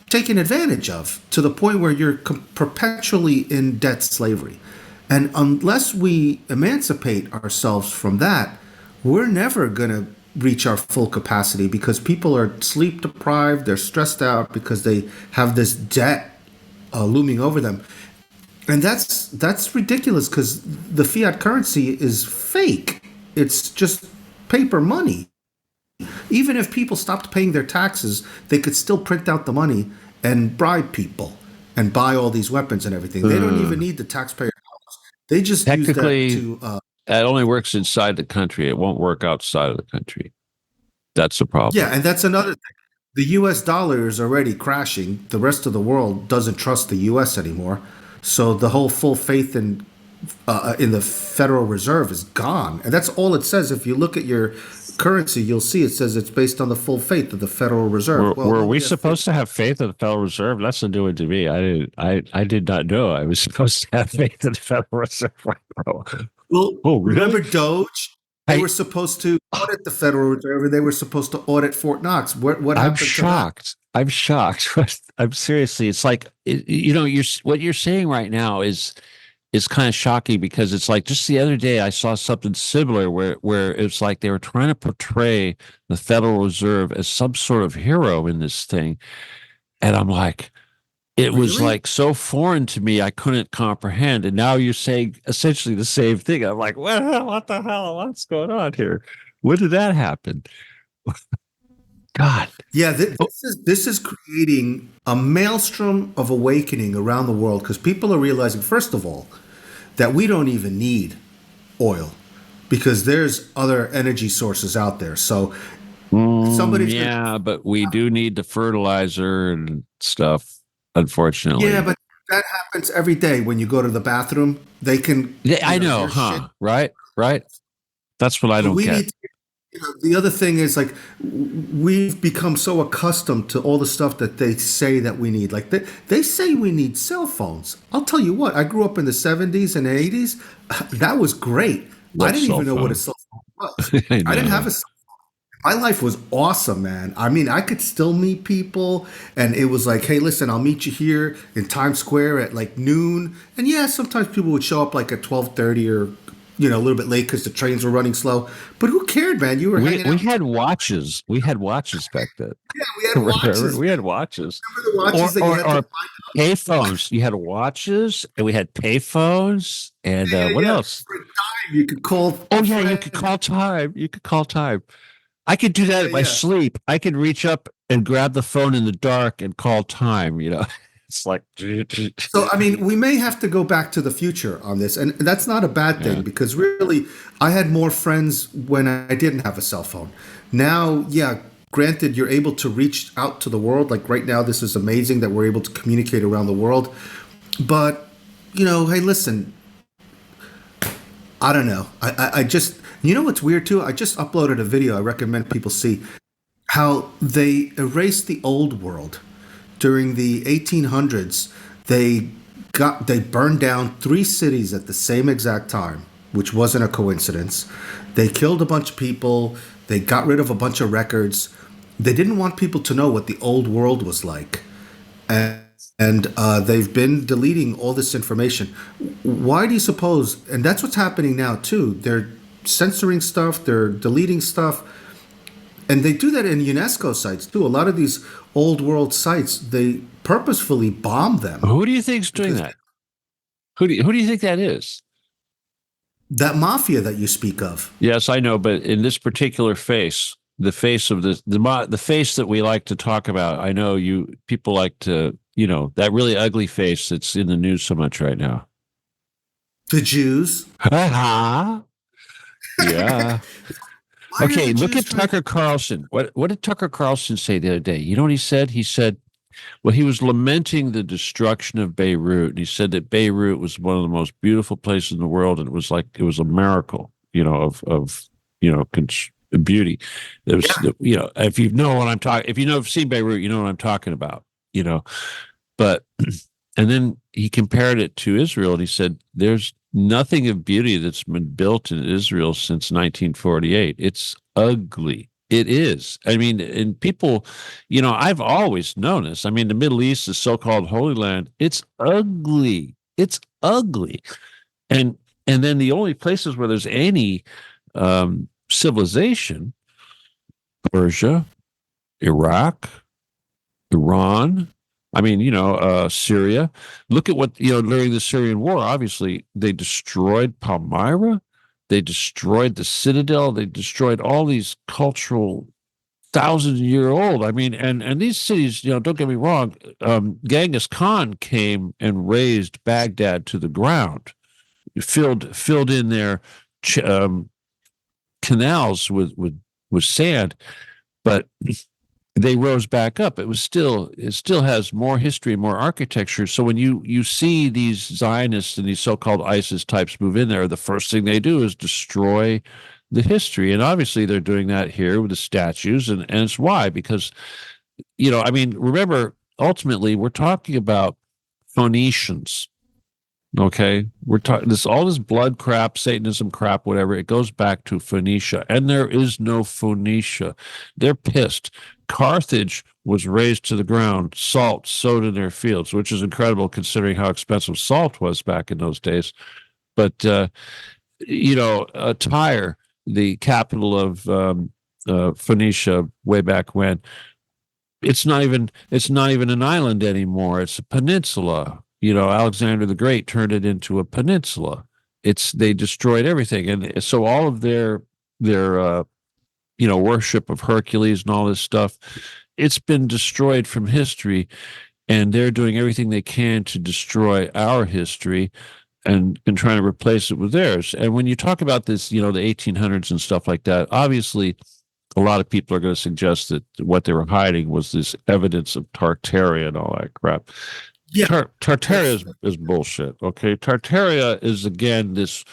taken advantage of to the point where you're perpetually in debt slavery. And unless we emancipate ourselves from that, we're never going to reach our full capacity, because people are sleep deprived, they're stressed out because they have this debt looming over them. And that's ridiculous, because the fiat currency is fake. It's just paper money. Even if people stopped paying their taxes, they could still print out the money and bribe people and buy all these weapons and everything. They don't even need the taxpayer dollars. They just use that Technically, to. that only works inside the country. It won't work outside of the country. That's the problem. Yeah, and that's another thing. The US dollar is already crashing. The rest of the world doesn't trust the US anymore. So the whole full faith in the Federal Reserve is gone. And that's all it says. If you look at your currency, you'll see it says it's based on the full faith of the Federal Reserve. Well, Were we nobody has faith. supposed to have faith in the Federal Reserve? That's new to me. I did not know I was supposed to have faith in the Federal Reserve. Well, Oh, really? remember Doge? They I were supposed to audit the Federal Reserve, and they were supposed to audit Fort Knox. What I'm happened to that? shocked. I'm shocked. I'm seriously. It's like what you're saying right now is kind of shocking, because it's like just the other day I saw something similar where it's like they were trying to portray the Federal Reserve as some sort of hero in this thing, and I'm like, it was Really? like so foreign to me I couldn't comprehend. And now you're saying essentially the same thing. I'm like, what the hell? What's going on here? When did that happen? God. Yeah, Oh, this is creating a maelstrom of awakening around the world, because people are realizing, first of all, that we don't even need oil, because there's other energy sources out there. So somebody's going to. yeah, but we do need the fertilizer and stuff, Yeah, unfortunately. but that happens every day when you go to the bathroom. They can, Yeah, I know, there's shit. huh? Right? Right? That's what I So don't we get. need to, the other thing is, like, we've become so accustomed to all the stuff that they say that we need. Like, they say we need cell phones. I'll tell you what, I grew up in the 70s and 80s. That was great. I What didn't cell even know what a phone? cell phone was. I I didn't have know. a My life was awesome, man. I mean, I could still meet people, and it was like, hey, listen, I'll meet you here in Times Square at like noon. And yeah, sometimes people would show up like at 12:30, or a little bit late because the trains were running slow. But who cared, man? You were hanging We out. had watches. We had watches back then. Yeah, we had Remember? watches. We had watches. Remember the watches that you had to Or find? payphones. You had watches, and we had payphones, and Yeah, what yeah. else? For a dime, you could call Oh a yeah, you friend. could call time. You could call time. I could do that Yeah, in my yeah. sleep. I could reach up and grab the phone in the dark and call time. It's like, So, I mean, we may have to go back to the future on this, and that's not a bad thing yeah. because really, I had more friends when I didn't have a cell phone. Now, yeah, granted, you're able to reach out to the world. Like right now, this is amazing that we're able to communicate around the world. But, hey, listen, I don't know. I just, what's weird too? I just uploaded a video I recommend people see how they erased the old world during the 1800s. They burned down three cities at the same exact time, which wasn't a coincidence. They killed a bunch of people. They got rid of a bunch of records. They didn't want people to know what the old world was like, and they've been deleting all this information. Why do you suppose? And that's what's happening now too. They're censoring stuff. They're deleting stuff. And they do that in UNESCO sites too. A lot of these old world sites, they purposefully bomb them Who do you think's doing because that? Who do you think that is? that mafia that you speak of. Yes, I know, but in this particular face, the face of the face that we like to talk about, I know people like to, that really ugly face that's in the news so much right now. The Jews. Ha Yeah. Why are Okay, the look Jews at trying? Tucker Carlson. What did Tucker Carlson say the other day? You know what he said? He said, well, he was lamenting the destruction of Beirut, and he said that Beirut was one of the most beautiful places in the world, and it was a miracle, of beauty. There was, Yeah. if you know what I'm talking, if have seen Beirut, you know what I'm talking about, But and then he compared it to Israel, and he said, "There's nothing of beauty that's been built in Israel since 1948. It's ugly. It is. I mean, and people, I've always known this. I mean, the Middle East, the so-called Holy Land, it's ugly. It's ugly. And and then the only places where there's any civilization, Persia, Iraq, Iran. I mean, Syria. Look at what, during the Syrian war, obviously, they destroyed Palmyra. They destroyed the citadel. They destroyed all these cultural thousand-year-old. I mean, and these cities, don't get me wrong, Genghis Khan came and razed Baghdad to the ground, filled in their canals with sand, but they rose back up. It still has more history, more architecture. So when you see these Zionists and these so-called ISIS types move in there, the first thing they do is destroy the history. And obviously they're doing that here with the statues. And it's why, because, I mean, remember, ultimately we're talking about Phoenicians. Okay, we're talking all this blood crap, Satanism crap, whatever. It goes back to Phoenicia, and there is no Phoenicia. They're pissed. Carthage was razed to the ground, salt sowed in their fields, which is incredible considering how expensive salt was back in those days. But Tyre, the capital of Phoenicia, way back when, it's not even an island anymore. It's a peninsula. Alexander the Great turned it into a peninsula. They destroyed everything, and so all of their worship of Hercules and all this stuff, it's been destroyed from history, and they're doing everything they can to destroy our history and trying to replace it with theirs. And when you talk about this, the 1800s and stuff like that, obviously a lot of people are going to suggest that what they were hiding was this evidence of Tartaria and all that crap. Yeah. Tartaria is bullshit. Okay, Tartaria is again this.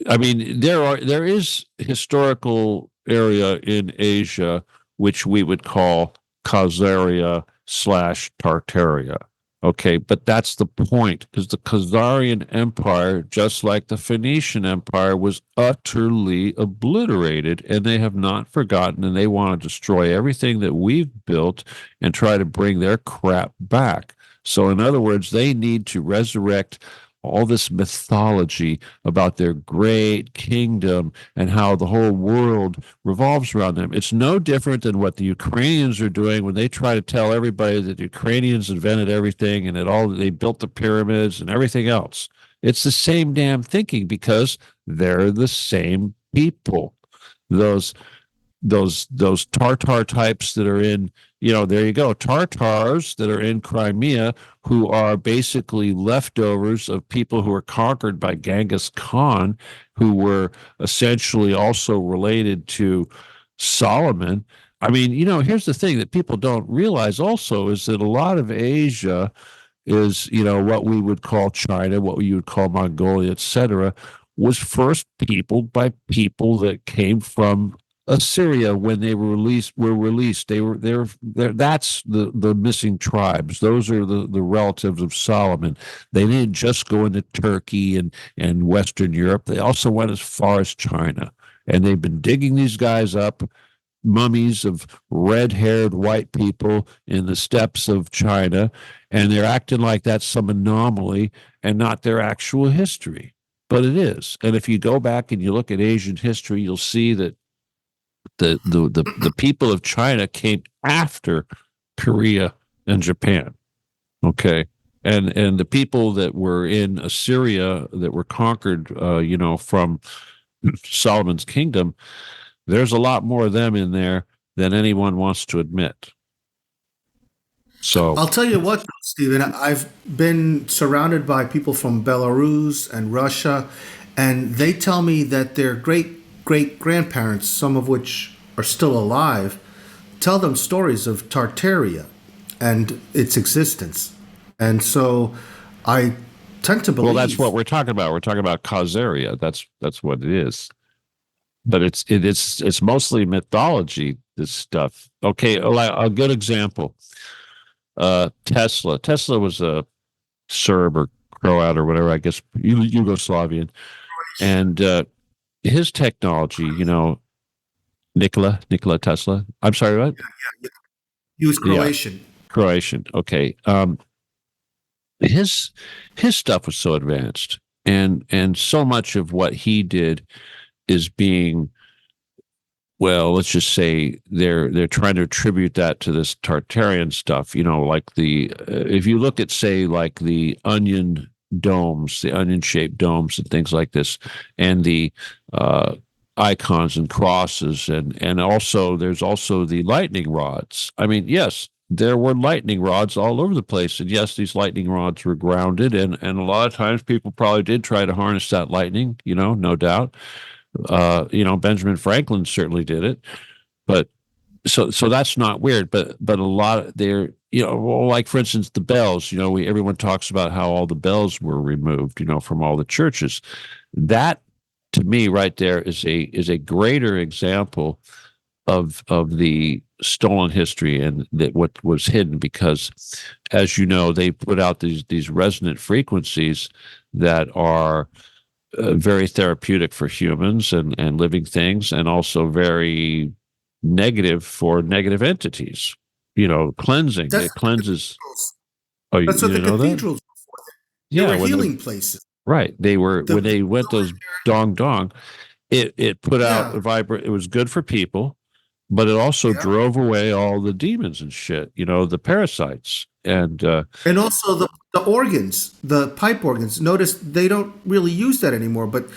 I mean, there is historical area in Asia which we would call Khazaria / Tartaria. Okay, but that's the point, because the Khazarian Empire, just like the Phoenician Empire, was utterly obliterated, and they have not forgotten, and they want to destroy everything that we've built and try to bring their crap back. So, in other words, they need to resurrect all this mythology about their great kingdom and how the whole world revolves around them. It's no different than what the Ukrainians are doing when they try to tell everybody that the Ukrainians invented everything and they built the pyramids and everything else. It's the same damn thinking, because they're the same people. Those those Tartar types that are in, there you go, Tartars that are in Crimea, who are basically leftovers of people who were conquered by Genghis Khan, who were essentially also related to Solomon. I mean, here's the thing that people don't realize also is that a lot of Asia is, what we would call China, what you would call Mongolia, etc., was first peopled by people that came from Assyria when they were released. That's the missing tribes. Those are the relatives of Solomon. They didn't just go into Turkey and Western Europe. They also went as far as China. And they've been digging these guys up, mummies of red-haired white people in the steppes of China, and they're acting like that's some anomaly and not their actual history. But it is. And if you go back and you look at Asian history, you'll see that the people of China came after Korea and Japan. Okay. And the people that were in Assyria that were conquered, from Solomon's kingdom, there's a lot more of them in there than anyone wants to admit. So I'll tell you what, Stephen, I've been surrounded by people from Belarus and Russia, and they tell me that their great grandparents, some of which are still alive, tell them stories of Tartaria and its existence. And so I tend to believe. Well, that's what we're talking about. We're talking about Khazaria. That's what it is. But it's mostly mythology, this stuff. Okay, a good example. Tesla. Tesla was a Serb or Croat or whatever, I guess, Yugoslavian. And his technology, Nikola Tesla. I'm sorry, what? He was Croatian. Yeah, Croatian. Okay. His stuff was so advanced, and so much of what he did is being, well, let's just say they're trying to attribute that to this Tartarian stuff, like if you look at, say, like the onion domes, the onion-shaped domes and things like this, and the icons and crosses, and also there's also the lightning rods. I mean, yes, there were lightning rods all over the place, and yes, these lightning rods were grounded, and a lot of times people probably did try to harness that lightning, no doubt. Benjamin Franklin certainly did it, but so that's not weird. But a lot of like for instance, the bells. Everyone talks about how all the bells were removed, from all the churches. That to me, right there, is a greater example of the stolen history and that what was hidden, because, as you know, they put out these resonant frequencies that are very therapeutic for humans and living things, and also very negative for negative entities. Cleansing. That's It cleanses. That's You what the know that? cathedrals were for. They Yeah, were healing places. right. They were The when they went those dong dong. It put out Yeah, a vibrant. It was good for people, but it also yeah. drove away all the demons and shit. The parasites and And also the organs, the pipe organs. Notice they don't really use that anymore, but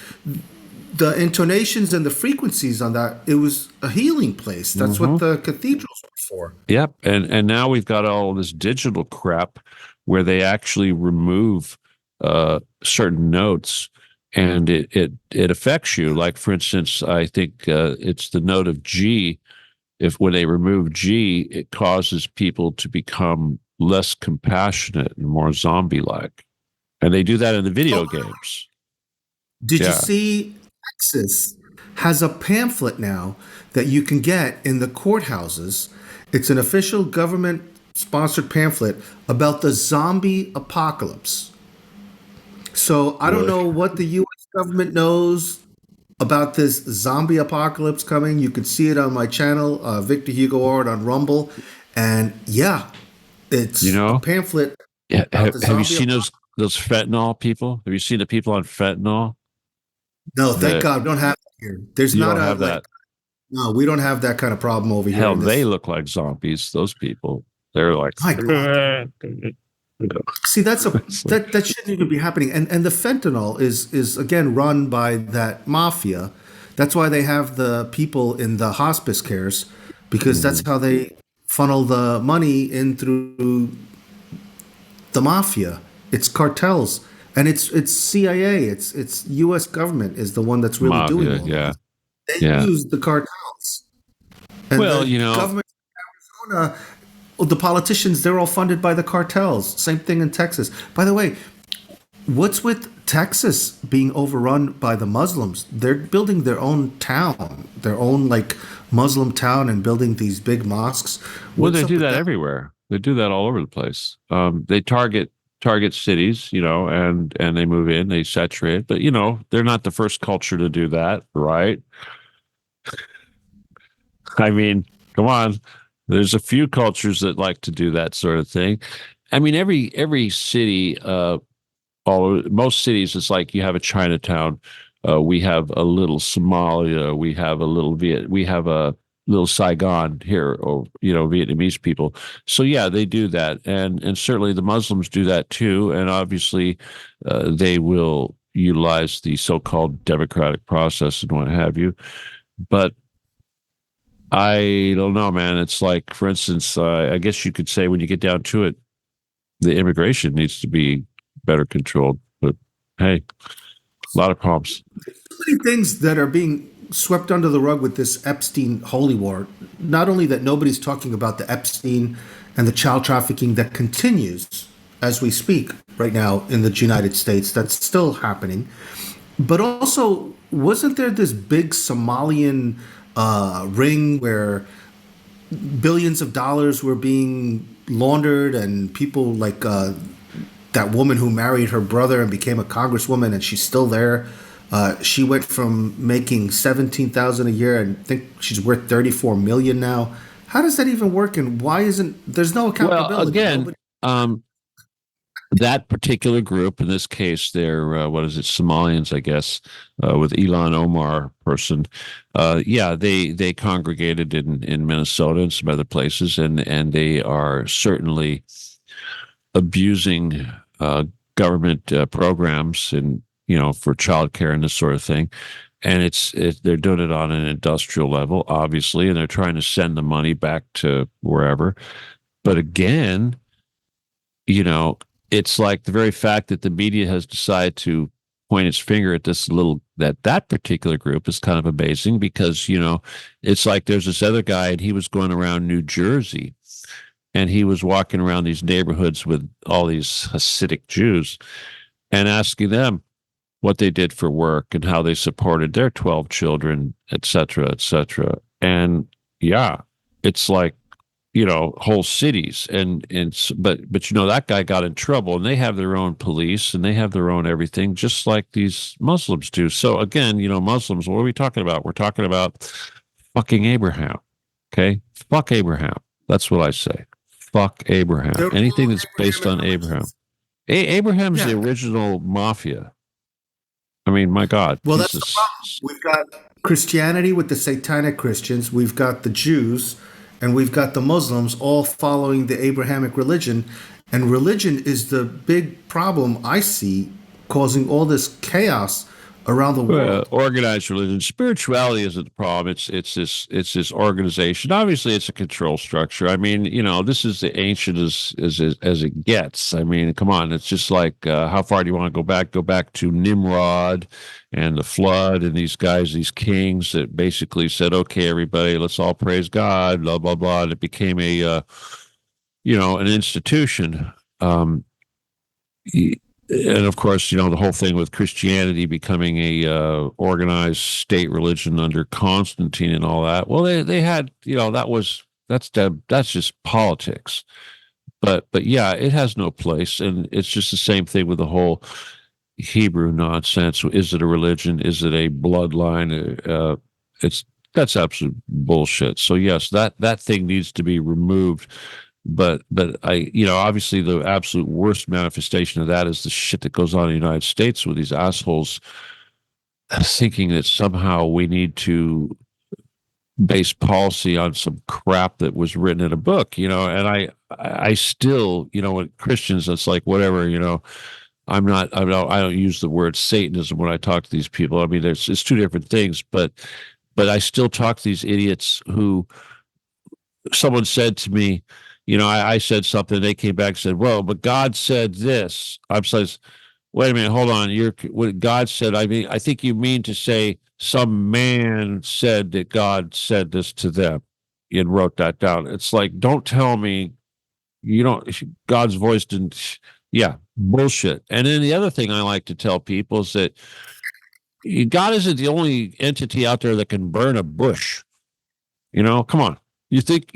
the intonations and the frequencies on that, it was a healing place. That's what the cathedrals were for. Yep, and now we've got all this digital crap where they actually remove certain notes, and it affects you. Like, for instance, I think it's the note of G. If when they remove G, it causes people to become less compassionate and more zombie-like, and they do that in the video games. Did you Yeah. see Texas has a pamphlet now that you can get in the courthouses? It's an official government sponsored pamphlet about the zombie apocalypse. So I don't Really? know what the US government knows about this zombie apocalypse coming. You can see it on my channel, Victor Hugo Art on Rumble. And yeah, You it's a know, pamphlet Yeah, about the have you zombie seen apocalypse. those fentanyl people? Have you seen the people on fentanyl? No, thank That God, we don't have that here. There's you not don't a have like, that. no, we don't have that kind of problem over here Hell, in they this. look like zombies. Those people, they're like, My God. See, it's like, that shouldn't even be happening. And the fentanyl is again run by that mafia That's why they have the people in the hospice cares, because that's Mhm. how they funnel the money in through the mafia. It's cartels, and it's CIA. It's U.S. government is the one that's really doing Mafia, all of yeah, this. They yeah. use the cartels, and Well, the you know, government. The politicians, they're all funded by the cartels. Same thing in Texas. By the way, what's with Texas being overrun by the Muslims? They're building their own town, their own like Muslim town, and building these big mosques. well, What's they up do with that that? everywhere. They do that all over the place. They target cities, and they move in, they saturate. But they're not the first culture to do that, right? I mean, come on. There's a few cultures that like to do that sort of thing. I mean, every city, most cities, it's like you have a Chinatown. We have a little Somalia. We have a little We have a little Saigon here, or Vietnamese people. So yeah, they do that, and certainly the Muslims do that too. And obviously, they will utilize the so-called democratic process and what have you. But I don't know, man. It's like, for instance, I guess you could say when you get down to it, the immigration needs to be better controlled. But hey, a lot of problems. Many things that are being swept under the rug with this Epstein holy war. Not only that nobody's talking about the Epstein and the child trafficking that continues as we speak right now in the United States, that's still happening. But also, wasn't there this big Somalian ring where billions of dollars were being laundered and people like that woman who married her brother and became a congresswoman and she's still there. She went from making 17,000 a year and I think she's worth 34 million now. How does that even work? And why isn't there's no Well, accountability? again, Nobody. um, that particular group, in this case, they're what is it, Somalians, I guess, with Elon Omar person. Yeah, they congregated in Minnesota and some other places, and they are certainly abusing government programs and for childcare and this sort of thing. And they're doing it on an industrial level, obviously, and they're trying to send the money back to wherever. But again, you know, it's like the very fact that the media has decided to point its finger at that particular group is kind of amazing because, it's like there's this other guy and he was going around New Jersey and he was walking around these neighborhoods with all these Hasidic Jews and asking them what they did for work and how they supported their 12 children, et cetera, et cetera. And yeah, it's like, whole cities but that guy got in trouble and they have their own police and they have their own everything, just like these Muslims do. So again, Muslims, what are we talking about? We're talking about fucking Abraham. Okay. Fuck Abraham. That's what I say. Fuck Abraham. They're Anything all that's based Abrahamic on Abraham. religions. Abraham's the Yeah. original mafia. I mean, my God, Well, that's the problem. Jesus. We've got Christianity with the satanic Christians, we've got the Jews, and we've got the Muslims all following the Abrahamic religion. And religion is the big problem I see causing all this chaos around the world. Organized religion, spirituality isn't the problem. It's this organization. Obviously, it's a control structure. I mean, this is the ancient as it gets. I mean, come on, it's just like how far do you want to go back? Go back to Nimrod and the flood and these guys, these kings that basically said, "Okay, everybody, let's all praise God." Blah blah blah. And it became an institution. Um, and of course, the whole thing with Christianity becoming a organized state religion under Constantine and all that. Well, they had, that's just politics. But yeah, it has no place, and it's just the same thing with the whole Hebrew nonsense. Is it a religion? Is it a bloodline? It's That's absolute bullshit. So yes, that thing needs to be removed. But obviously the absolute worst manifestation of that is the shit that goes on in the United States with these assholes thinking that somehow we need to base policy on some crap that was written in a book, and I still, with Christians, it's like, whatever, I don't use the word Satanism when I talk to these people. I mean, it's two different things, but I still talk to these idiots who someone said to me, I said something, they came back and said, well, but God said this. I'm like, wait a minute, hold on. What God said, I mean, I think you mean to say some man said that God said this to them and wrote that down. It's like, don't tell me you don't, God's voice didn't, yeah, bullshit. And then the other thing I like to tell people is that God isn't the only entity out there that can burn a bush. Come on. You think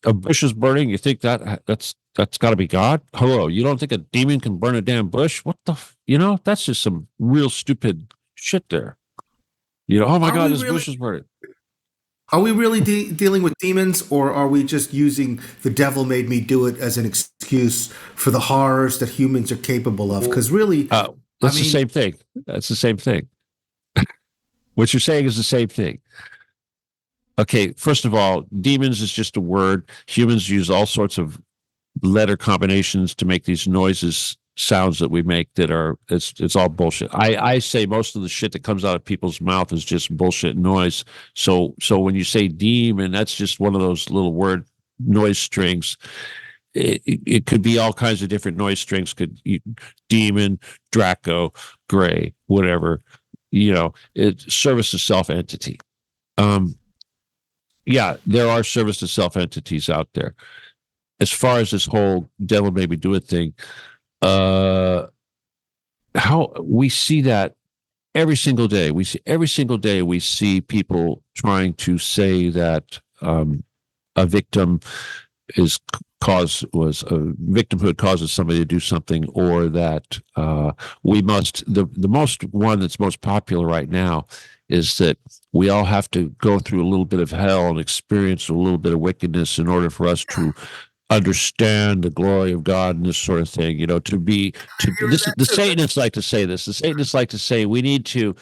a bush is burning? You think that's got to be God? Hello, you don't think a demon can burn a damn bush? What the? That's just some real stupid shit there. Oh my Are God, we this really bush is burning. are we really dealing with demons, or are we just using the devil made me do it as an excuse for the horrors that humans are capable of? Because really, I That's the mean, same thing. That's the same thing. What you're saying is the same thing. Okay, first of all, demons is just a word. Humans use all sorts of letter combinations to make these noises, sounds that we make that are it's all bullshit. I say most of the shit that comes out of people's mouth is just bullshit noise. So when you say demon, that's just one of those little word noise strings. It could be all kinds of different noise strings. Demon, Draco, Gray, whatever. It service to self entity. Um, yeah, there are service to self entities out there. As far as this whole devil made me do it thing, uh, how we see that every single day. We see people trying to say that a victim is cause was a victimhood causes somebody to do something, or that we must the most one that's most popular right now is that we all have to go through a little bit of hell and experience a little bit of wickedness in order for us to understand the glory of God and this sort of thing. To I hear this that the too. Satanists like to say this. The Satanists like to say we need to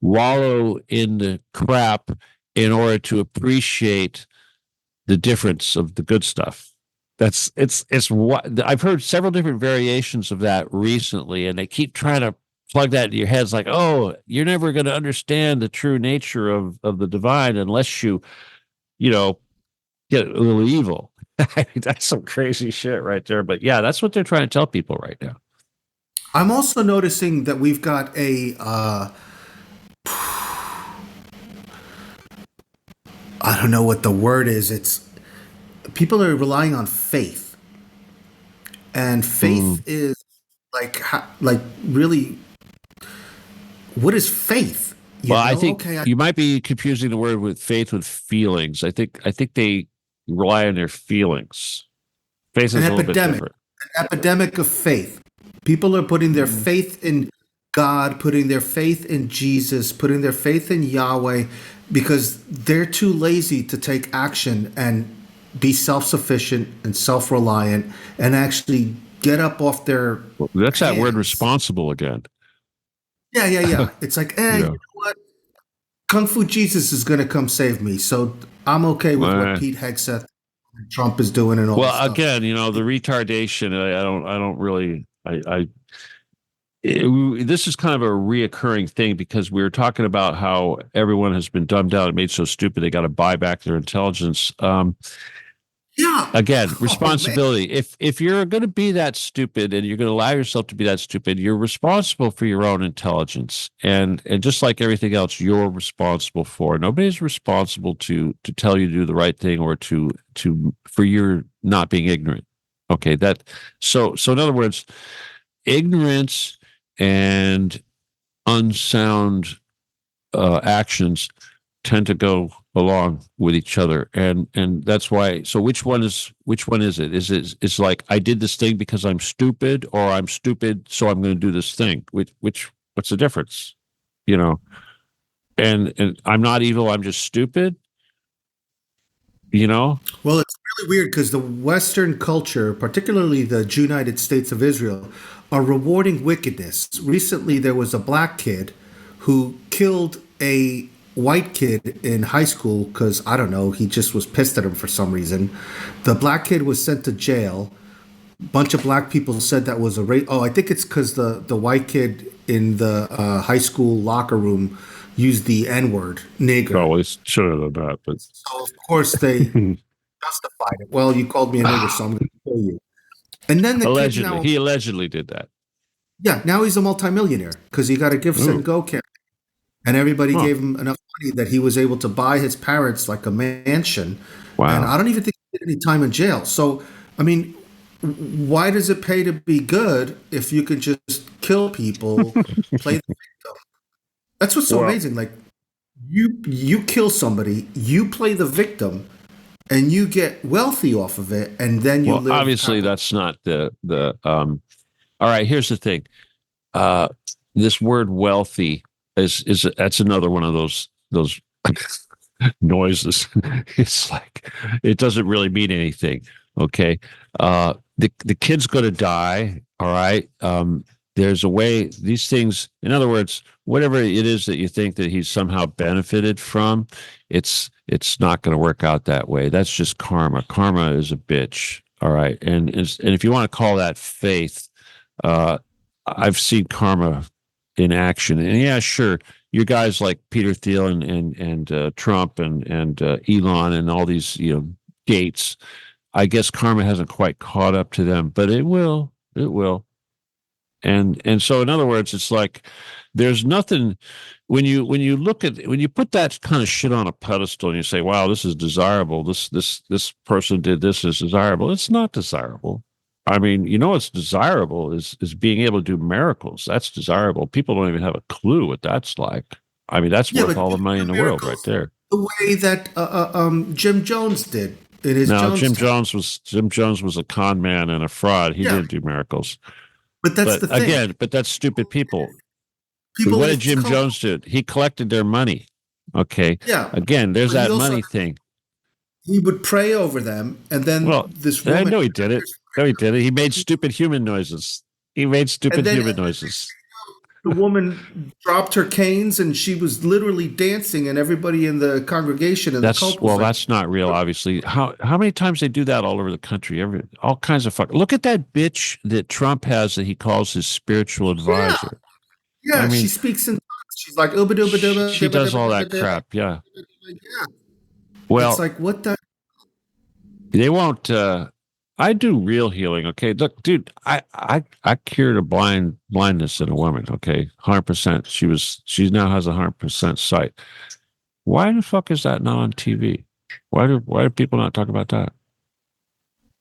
wallow in the crap in order to appreciate the difference of the good stuff. It's what I've heard several different variations of that recently, and they keep trying to plug that into your heads like, oh, you're never going to understand the true nature of the divine unless you know, get a little evil. That's some crazy shit right there. But yeah, that's what they're trying to tell people right now. I'm also noticing that we've got I don't know what the word is. It's people are relying on faith, and faith Mm. is like really, what is faith? Well, I think Okay, you might be confusing the word with faith with feelings. I think they rely on their feelings. Faith an is a little bit epidemic, different. an epidemic of faith. People are putting their Mm. faith in God, putting their faith in Jesus, putting their faith in Yahweh, because they're too lazy to take action and be self-sufficient and self-reliant and actually get up off their Well, that's that word hands. responsible again. Yeah, yeah, yeah. It's like, you Yeah. know what? Kung Fu Jesus is going to come save me. So I'm okay with what Uh, Pete Hegseth and Trump is doing and all this well, stuff. again, the retardation. I don't really. This is kind of a reoccurring thing because we were talking about how everyone has been dumbed down and made so stupid they got to buy back their intelligence. Yeah. Again, Oh, man. responsibility. If you're going to be that stupid and you're going to allow yourself to be that stupid, you're responsible for your own intelligence, and just like everything else, you're responsible for it. Nobody's responsible to tell you to do the right thing or to for your not being ignorant. Okay, so in other words, ignorance and unsound actions tend to go along with each other, and that's why. So which one is it? It's like I did this thing because I'm stupid, or I'm stupid so I'm going to do this thing. Which what's the difference? You know, and I'm not evil. I'm just stupid. You know. Well, it's really weird because the Western culture, particularly the Jewnited States of Israel, are rewarding wickedness. Recently, there was a black kid who killed a white kid in high school because, I don't know, he just was pissed at him for some reason. The black kid was sent to jail. bunch of black people said that was a race. Oh, I think it's because the white kid in the high school locker room used the N word, nigger. Oh, we should have done that, but So of course they justified it. Well, you called me a nigger, so I'm going to kill you. And then the kid's allegedly, now, he allegedly did that. yeah, now he's a multimillionaire because he got a gifts and Ooh, go campaign, and everybody huh, gave him enough money that he was able to buy his parents like a mansion. And wow. I don't even think he did any time in jail. So, I mean, why does it pay to be good if you could just kill people, play the victim? That's what's so Well, amazing. Like you kill somebody, you play the victim, and you get wealthy off of it, and then you well, live obviously happily. that's not the. All right, here's the thing. Uh, this word wealthy is that's another one of those noises. It's like it doesn't really mean anything. Okay. The kid's going to die. All right. There's a way these things, in other words, whatever it is that you think that he's somehow benefited from, it's not going to work out that way. That's just karma. Karma is a bitch. All right. And if you want to call that faith, uh, I've seen karma in action. And yeah, sure, your guys like Peter Thiel and Trump and Elon and all these Gates. I guess karma hasn't quite caught up to them, but it will. It will. And so in other words, it's like there's nothing when you look at when you put that kind of shit on a pedestal and you say, wow, this is desirable. This person did this is desirable. It's not desirable. I mean, what's desirable is being able to do miracles. That's desirable. People don't even have a clue what that's like. I mean, that's Yeah, worth but all you the money in do the world right miracles there. the way that Jim Jones did in his Now, Jim Jonestown. Jones was Jim Jones was a con man and a fraud. He Yeah, didn't do miracles. but that's But the thing. again, that's stupid people. People, What did it's Jim called, Jones do? He collected their money. Okay. yeah, Again, there's but he that also money thing. he would pray over them, and then Well, this I woman, know he did it. No, he did it. He made stupid human noises. He made and stupid then human noises. the woman dropped her canes, and she was literally dancing, and everybody in the congregation and the That's cult was well, like, that's not real, obviously. How many times they do that all over the country? All kinds of fuck. Look at that bitch that Trump has that he calls his spiritual yeah, advisor. I yeah. She mean, speaks in tongues. She's like, "Uba duba duba she duba does duba all duba that duba." crap. Yeah. Yeah, it's Well, like what the they won't. I do real healing. Okay, look, dude, I cured a blindness in a woman. Okay, 100%. She now has 100% sight. Why the fuck is that not on TV? Why do people not talk about that?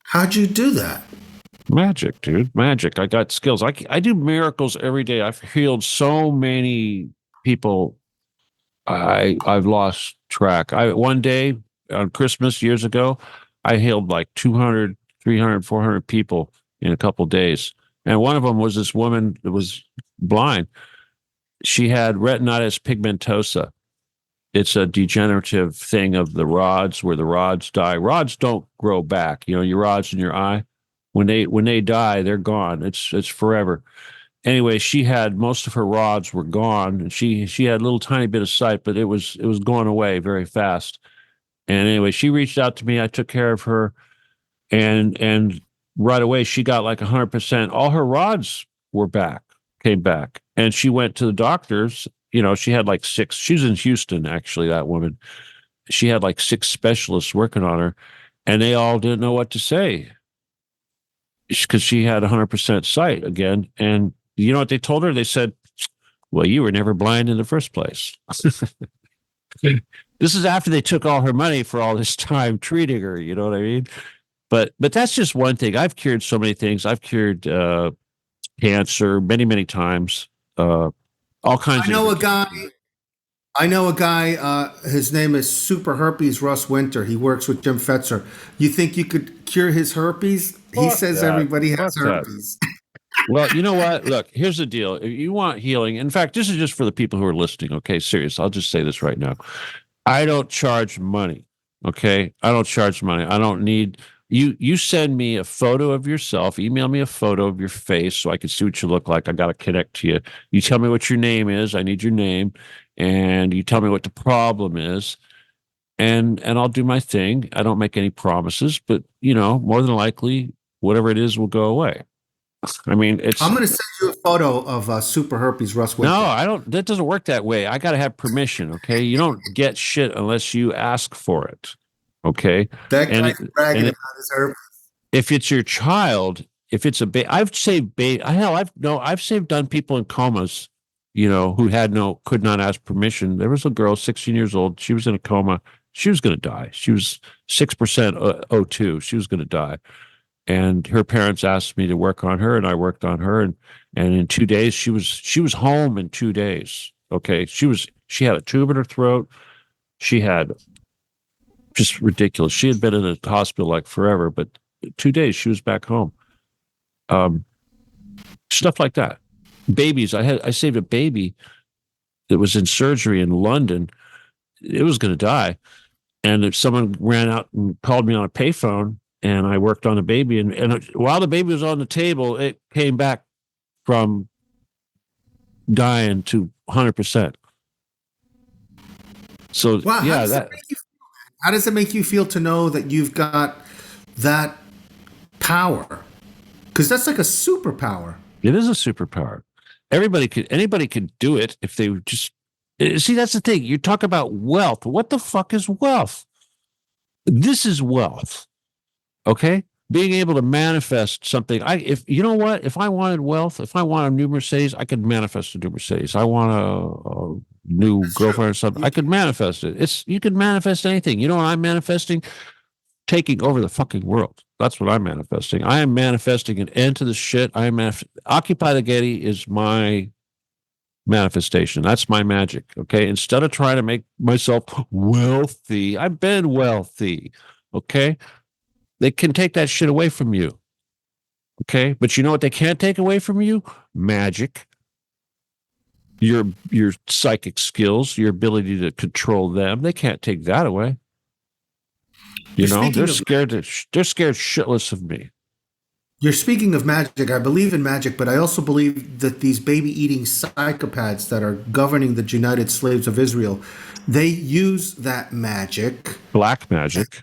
how'd you do that? Magic, dude, magic. I got skills. I do miracles every day. I've healed so many people. I've lost track. I one day on Christmas years ago, I healed like 200, 300, 400 people in a couple days. And one of them was this woman that was blind. She had retinitis pigmentosa. It's a degenerative thing of the rods where the rods die. Rods don't grow back. Your rods in your eye, when they die, they're gone. It's forever. Anyway, she had most of her rods were gone, and she had a little tiny bit of sight, but it was going away very fast. And anyway, she reached out to me. I took care of her, and right away she got like 100%. All her rods were back, came back, and she went to the doctors. She had like six. She's in Houston, actually. That woman. She had like six specialists working on her, and they all didn't know what to say because she had 100% sight again. And you know what they told her? They said, well, you were never blind in the first place. This is after they took all her money for all this time treating her. You know what I mean? But that's just one thing. I've cured so many things. I've cured cancer many, many times. All kinds I of know a different guy. I know a guy. His name is Super Herpes Russ Winter. He works with Jim Fetzer. You think you could cure his herpes? He fuck says that. everybody has Fuck that. herpes. Well, you know what? Look, here's the deal. If you want healing, in fact, this is just for the people who are listening. Okay, serious. I'll just say this right now. I don't charge money. Okay. I don't charge money. I don't need you send me a photo of yourself, email me a photo of your face so I can see what you look like. I got to connect to you. You tell me what your name is. I need your name. And you tell me what the problem is. And I'll do my thing. I don't make any promises, but more than likely whatever it is will go away. I mean, it's I'm going to send you a photo of super herpes Russ no, Winter. I don't. That doesn't work that way. I got to have permission. Okay, you don't get shit unless you ask for it. Okay, That and guy's it, bragging and it, about his herpes. if it's your child, if it's a baby, I've saved baby. Hell, I've saved done people in comas. Who could not ask permission. There was a girl, 16 years old. She was in a coma. She was going to die. She was 6% O2. She was going to die. And her parents asked me to work on her, and I worked on her, and in 2 days she was home in 2 days. Okay, she had a tube in her throat. She had just ridiculous. She had been in a hospital like forever, but 2 days she was back home. Um, Stuff like that. Babies. I saved a baby that was in surgery in London. It was going to die, and if someone ran out and called me on a payphone, and I worked on the baby, and while the baby was on the table, it came back from dying to 100%. So Wow, yeah, that how does it make you feel to know that you've got that power? Because that's like a superpower. it is a superpower. Anybody could do it if they would just see. That's the thing. You talk about wealth. What the fuck is wealth? This is wealth. Okay, being able to manifest something. If you know what, if I wanted wealth, if I want a new Mercedes, I could manifest a new Mercedes. I want a new That's true. girlfriend or something, I could manifest it. You can manifest anything. You know what I'm manifesting? Taking over the fucking world. That's what I'm manifesting. I am manifesting an end to the shit. Occupy the Getty is my manifestation. That's my magic. Okay. Instead of trying to make myself wealthy, I've been wealthy. Okay. They can take that shit away from you. Okay. But you know what they can't take away from you? Magic. Your psychic skills, your ability to control them. They can't take that away. They're scared. They're scared shitless of me. You're speaking of magic. I believe in magic, but I also believe that these baby-eating psychopaths that are governing the Jewnited slaves of Israel, they use that magic. Black magic.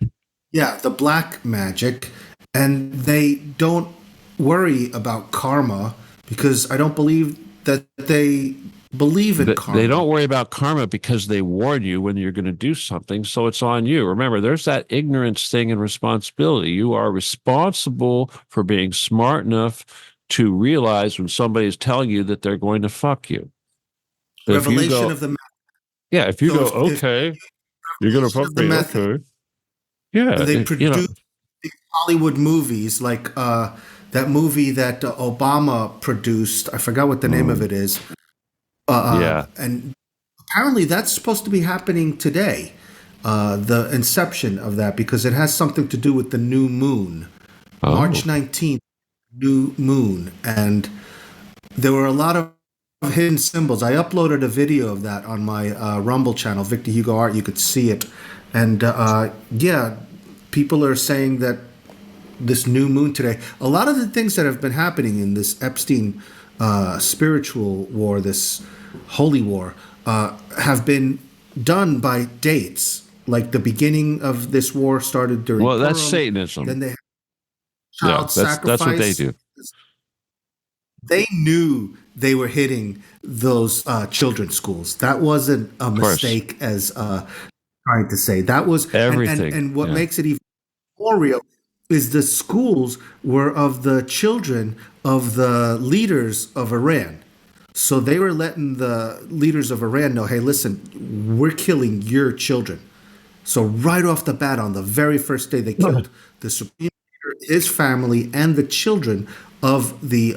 Yeah, the black magic, and they don't worry about karma because I don't believe that they believe in karma. They don't worry about karma because they warn you when you're going to do something, so it's on you. Remember, there's that ignorance thing and responsibility. You are responsible for being smart enough to realize when somebody is telling you that they're going to fuck you. Revelation of the method. Yeah, if you go, okay, you're going to fuck me, okay. Yeah, and they produce Hollywood movies like that movie that Obama produced. I forgot what the name of it is. Yeah. And apparently that's supposed to be happening today, the inception of that, because it has something to do with the new moon. March 19th, new moon. And there were a lot of hidden symbols. I uploaded a video of that on my Rumble channel, VictorHugoArt. You could see it. And yeah, people are saying that this new moon today, a lot of the things that have been happening in this Epstein spiritual war, this holy war, have been done by dates. Like the beginning of this war started during Well, that's Purim. Satanism. Then they had child sacrifice. That's what they do. They knew they were hitting those children's schools. That wasn't a mistake, as trying to say. That was everything. And what makes it even more real is the schools were of the children of the leaders of Iran. So they were letting the leaders of Iran know, hey, listen, we're killing your children. So right off the bat, on the very first day, they killed the supreme leader, his family, and the children of the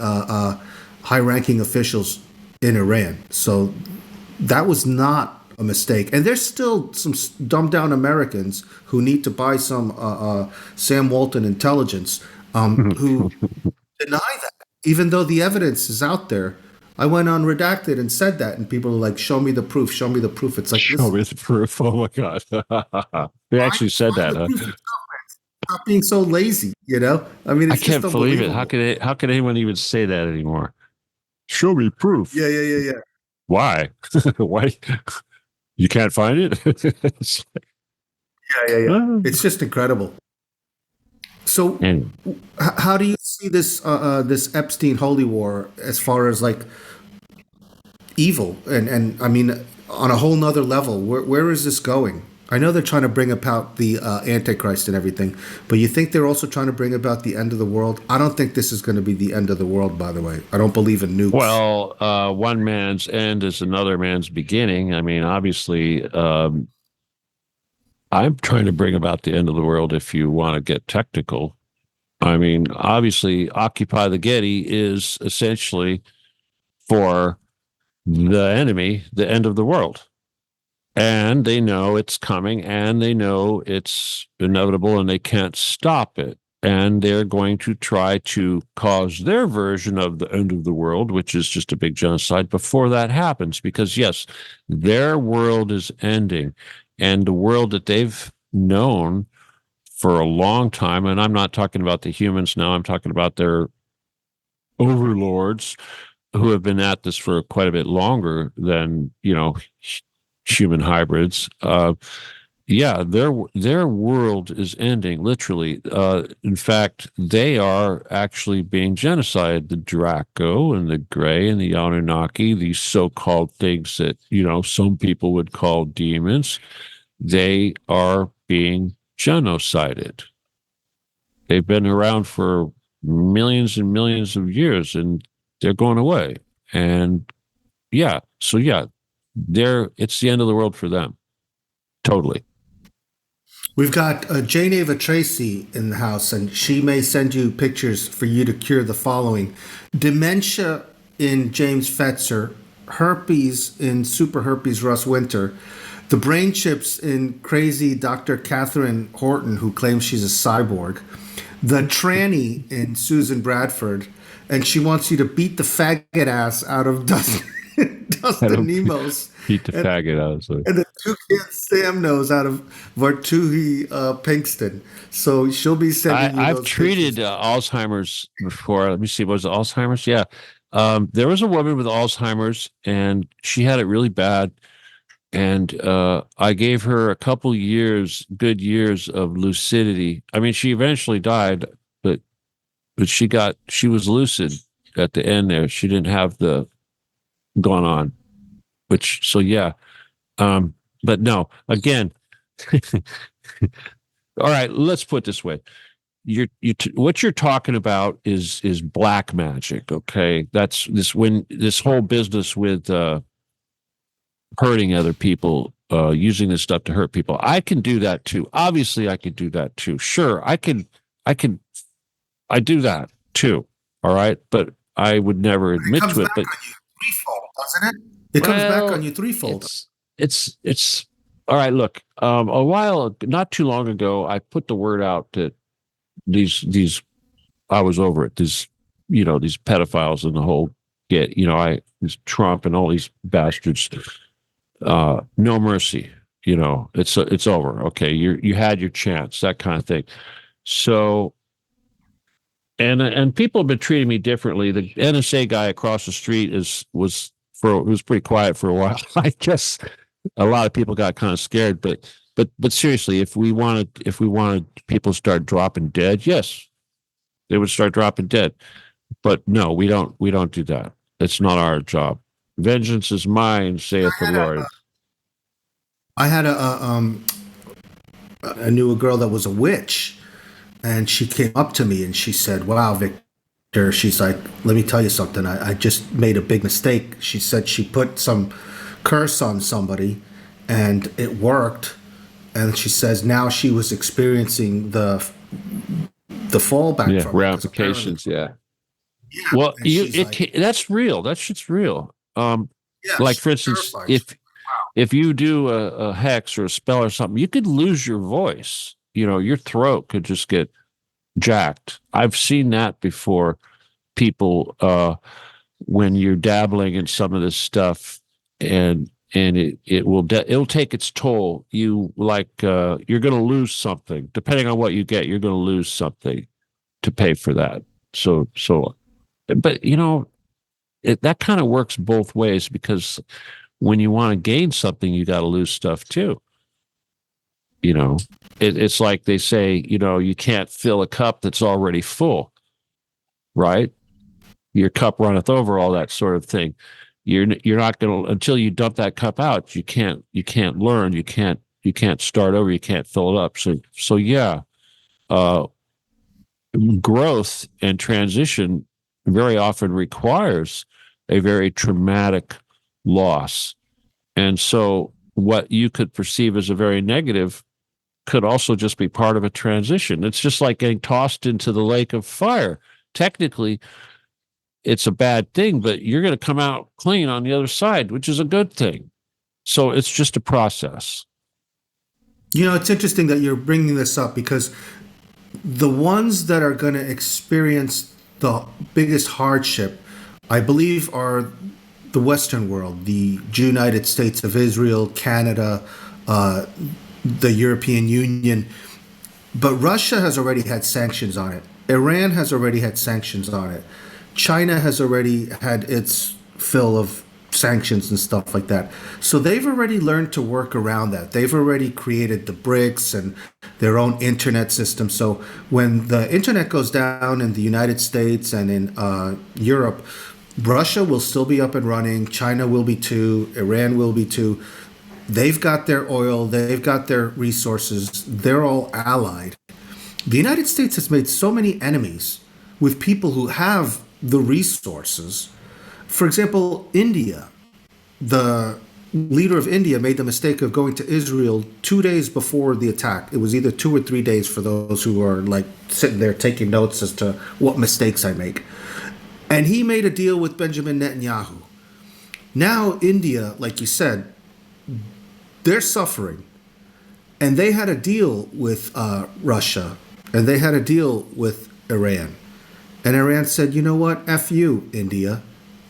high-ranking officials in Iran. So that was not a mistake. And there's still some dumbed-down Americans who need to buy some Sam Walton intelligence who deny that, even though the evidence is out there. I went on Redacted and said that, and people are like, show me the proof, show me the proof. It's like, show me the proof. Oh, my God. They actually said that, huh? Stop being so lazy, you know? I mean, it's I can't just believe it. How could anyone even say that anymore? Show me proof. Yeah. Why? Why? You can't find it? Yeah. It's just incredible. So, And how do you see this Epstein holy war as far as like evil and I mean on a whole nother level? Where is this going? I know they're trying to bring about the Antichrist and everything, but you think they're also trying to bring about the end of the world? I don't think this is going to be the end of the world. By the way, I don't believe in nukes. well, one man's end is another man's beginning. I mean, obviously, I'm trying to bring about the end of the world if you want to get technical. I mean, obviously, Occupy the Getty is essentially for the enemy, the end of the world. And they know it's coming and they know it's inevitable and they can't stop it. And they're going to try to cause their version of the end of the world, which is just a big genocide, before that happens. Because, yes, their world is ending. And the world that they've known for a long time, and I'm not talking about the humans now, I'm talking about their overlords who have been at this for quite a bit longer than, human hybrids. Yeah, their world is ending literally. In fact, they are actually being genocided. The Draco and the Grey and the Anunnaki, these so-called things that some people would call demons, they are being genocided. They've been around for millions and millions of years, and they're going away. And yeah, it's the end of the world for them. Totally. We've got Jane Ava Tracy in the house, and she may send you pictures for you to cure the following: dementia in James Fetzer, herpes in Super Herpes Russ Winter, the brain chips in crazy Dr. Catherine Horton, who claims she's a cyborg, the tranny in Susan Bradford, and she wants you to beat the faggot ass out of Dustin, I Dustin don't Nemos. beat the And faggot out. So and the two kids Sam knows out of Vartuhi Pinkston. So she'll be sending you I've those pictures. treated Alzheimer's before. Let me see. Was it Alzheimer's? Yeah. There was a woman with Alzheimer's, and she had it really bad. And I gave her a couple years, good years of lucidity. I mean, she eventually died, but she was lucid at the end there. She didn't have the gone on, which so yeah. But no, again, all right. Let's put it this way: what you're talking about is black magic. Okay, that's this whole business with hurting other people, using this stuff to hurt people. I can do that too. Obviously, I can do that too. Sure, I can, I do that too. All right, but I would never It admit comes to it. back But on you threefold, doesn't it? It comes back on well, you threefold. it's all right. Look, not too long ago, I put the word out that these I was over it. These pedophiles and the whole this Trump and all these bastards. No mercy. It's over. Okay, you had your chance. That kind of thing. So and people have been treating me differently. The NSA guy across the street was pretty quiet for a while. I guess a lot of people got kind of scared, but seriously, if we wanted people to start dropping dead, yes, they would start dropping dead. But no, we don't do that. It's not our job. Vengeance is mine, saith the Lord. I had I knew a girl that was a witch, and she came up to me and she said, "Wow, Victor," she's like, "Let me tell you something. I just made a big mistake." She said she put some curse on somebody, and it worked. And she says now she was experiencing the fallback Yeah, from it because apparently, ramifications. Yeah. yeah. Well, And she's like, that's real. That shit's real. "Yeah, Like she's for instance, terrified." if you do a hex or a spell or something, you could lose your voice. Your throat could just get jacked. I've seen that before. People, when you're dabbling in some of this stuff, and it'll take its toll. You're going to lose something. Depending on what you get, you're going to lose something to pay for that. So, but that kind of works both ways because when you want to gain something, you got to lose stuff too. You know, it's like they say, you can't fill a cup that's already full, right? Your cup runneth over, all that sort of thing. You're not going to, until you dump that cup out, you can't learn, you can't start over, you can't fill it up. So yeah, uh, growth and transition very often requires a very traumatic loss. And so what you could perceive as a very negative could also just be part of a transition. It's just like getting tossed into the lake of fire. Technically, it's a bad thing, but you're going to come out clean on the other side, which is a good thing. So it's just a process. It's interesting that you're bringing this up because the ones that are going to experience the biggest hardship, I believe, are the Western world, the Jewnited States of Israel, Canada, the European Union. But Russia has already had sanctions on it. Iran has already had sanctions on it. China has already had its fill of sanctions and stuff like that. So they've already learned to work around that. They've already created the BRICS and their own internet system. So when the internet goes down in the United States and in Europe, Russia will still be up and running. China will be too. Iran will be too. They've got their oil. They've got their resources. They're all allied. The United States has made so many enemies with people who have the resources. For example, India, the leader of India made the mistake of going to Israel 2 days before the attack. It was either 2 or 3 days for those who are like sitting there taking notes as to what mistakes I make. And he made a deal with Benjamin Netanyahu. Now, India, like you said, they're suffering. And they had a deal with Russia, and they had a deal with Iran. And Iran said, you know what? F you, India.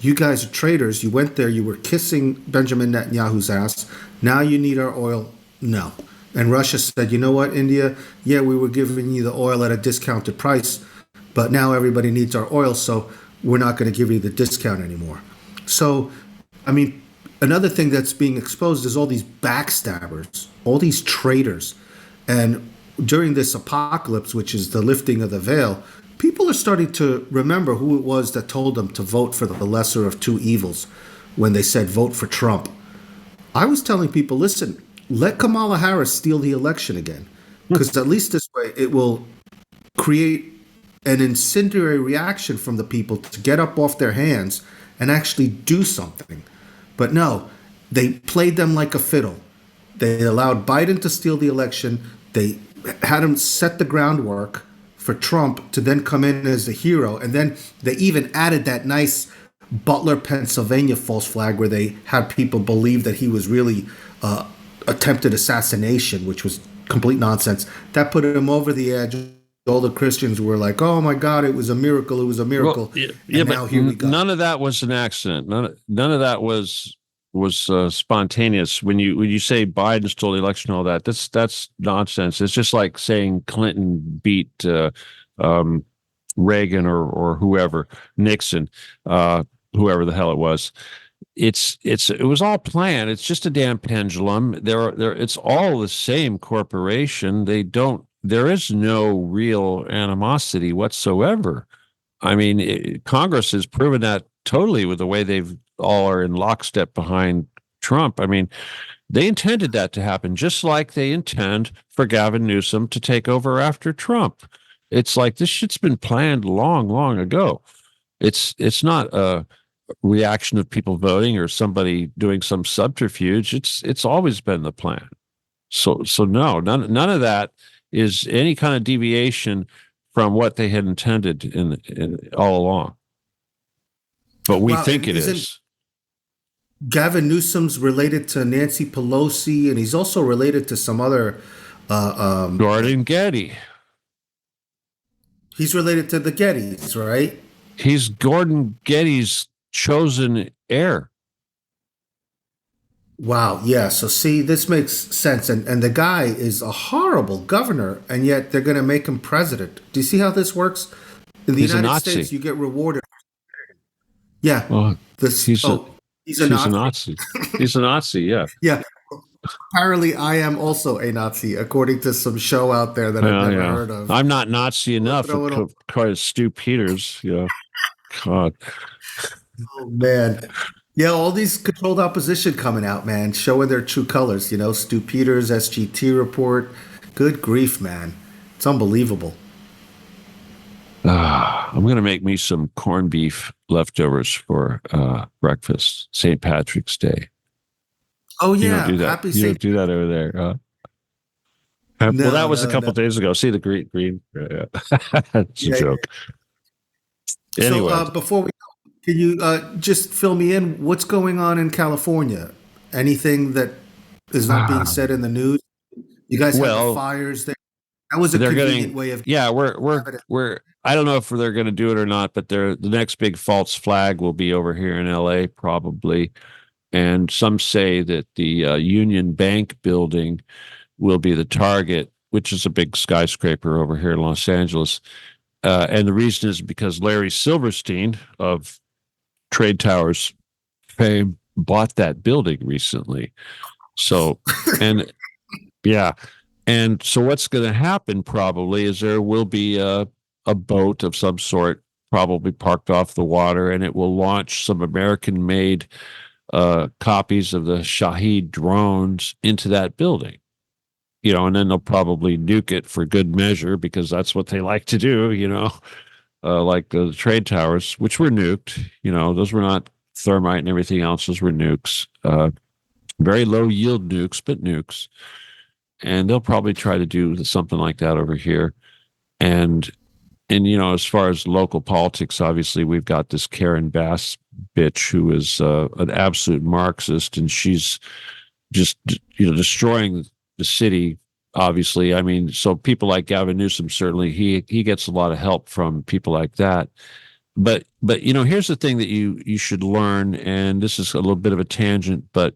You guys are traitors. You went there. You were kissing Benjamin Netanyahu's ass. Now you need our oil. No. And Russia said, you know what, India? Yeah, we were giving you the oil at a discounted price, but now everybody needs our oil, so we're not going to give you the discount anymore. So, I mean, another thing that's being exposed is all these backstabbers, all these traitors. And during this apocalypse, which is the lifting of the veil, people are starting to remember who it was that told them to vote for the lesser of two evils when they said vote for Trump. I was telling people, listen, let Kamala Harris steal the election again, because at least this way it will create an incendiary reaction from the people to get up off their hands and actually do something. But no, they played them like a fiddle. They allowed Biden to steal the election. They had him set the groundwork for Trump to then come in as the hero. And then they even added that nice Butler, Pennsylvania false flag where they had people believe that he was really attempted assassination, which was complete nonsense. That put him over the edge. All the Christians were like, "Oh my God, it was a miracle! It was a miracle!" Well, and now here we go. None of that was an accident. None of that was spontaneous. When you say Biden stole the election, all that that's nonsense. It's just like saying Clinton beat Reagan or whoever, Nixon, whoever the hell it was. It was all planned. It's just a damn pendulum. It's all the same corporation. There is no real animosity whatsoever. I mean, Congress has proven that totally with the way they've all are in lockstep behind Trump. I mean, they intended that to happen, just like they intend for Gavin Newsom to take over after Trump. It's like this shit's been planned long, long ago. It's not a reaction of people voting or somebody doing some subterfuge. It's always been the plan. So no, none of that is any kind of deviation from what they had intended in all along. But we think it is. Gavin Newsom's related to Nancy Pelosi, and he's also related to some other. Gordon Getty. He's related to the Gettys, right? He's Gordon Getty's chosen heir. Wow, yeah. So see, this makes sense. And the guy is a horrible governor, and yet they're going to make him president. Do you see how this works? In the United States, you get rewarded. Yeah. Well, he's a Nazi. Nazi. He's a Nazi, yeah. Yeah. Apparently, I am also a Nazi, according to some show out there that I've Well, never yeah. heard of. I'm not Nazi We'll enough, throw it all. according to Stu Peters. God. Oh man, yeah, all these controlled opposition coming out, man, showing their true colors. Stu Peters, SGT report. Good grief, man, it's unbelievable. I'm going to make me some corned beef leftovers for breakfast, St. Patrick's Day. Oh You don't do yeah, that. happy You don't Saint. do that over there. Well, that No, was a no, couple no. days ago. See the green. Yeah. It's a Yeah, yeah. joke. So Anyway, before we, can you just fill me in? What's going on in California? Anything that is not being said in the news? You guys had the well, fires there. That was a they're convenient getting. way of Yeah, we're evidence. we're. I don't know if they're going to do it or not, but the next big false flag will be over here in L.A. probably, and some say that the Union Bank building will be the target, which is a big skyscraper over here in Los Angeles. And the reason is because Larry Silverstein of Trade Towers fame bought that building recently. So, and yeah. And so what's going to happen probably is there will be a boat of some sort probably parked off the water, and it will launch some American made copies of the Shahed drones into that building. And then they'll probably nuke it for good measure because that's what they like to do, like the trade towers, which were nuked. Those were not thermite and everything else. Those were nukes, very low yield nukes, but nukes. And they'll probably try to do something like that over here. And as far as local politics, obviously we've got this Karen Bass bitch who is an absolute Marxist, and she's just destroying the city. Obviously, I mean, so people like Gavin Newsom, certainly he gets a lot of help from people like that. But here's the thing that you should learn, and this is a little bit of a tangent, but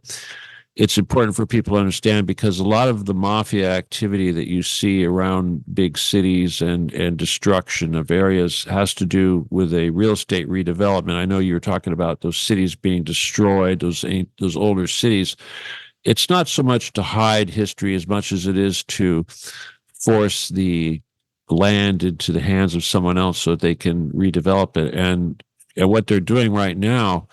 it's important for people to understand because a lot of the mafia activity that you see around big cities and destruction of areas has to do with a real estate redevelopment. I know you were talking about those cities being destroyed, those older cities. It's not so much to hide history as much as it is to force the land into the hands of someone else so that they can redevelop it. And what they're doing right now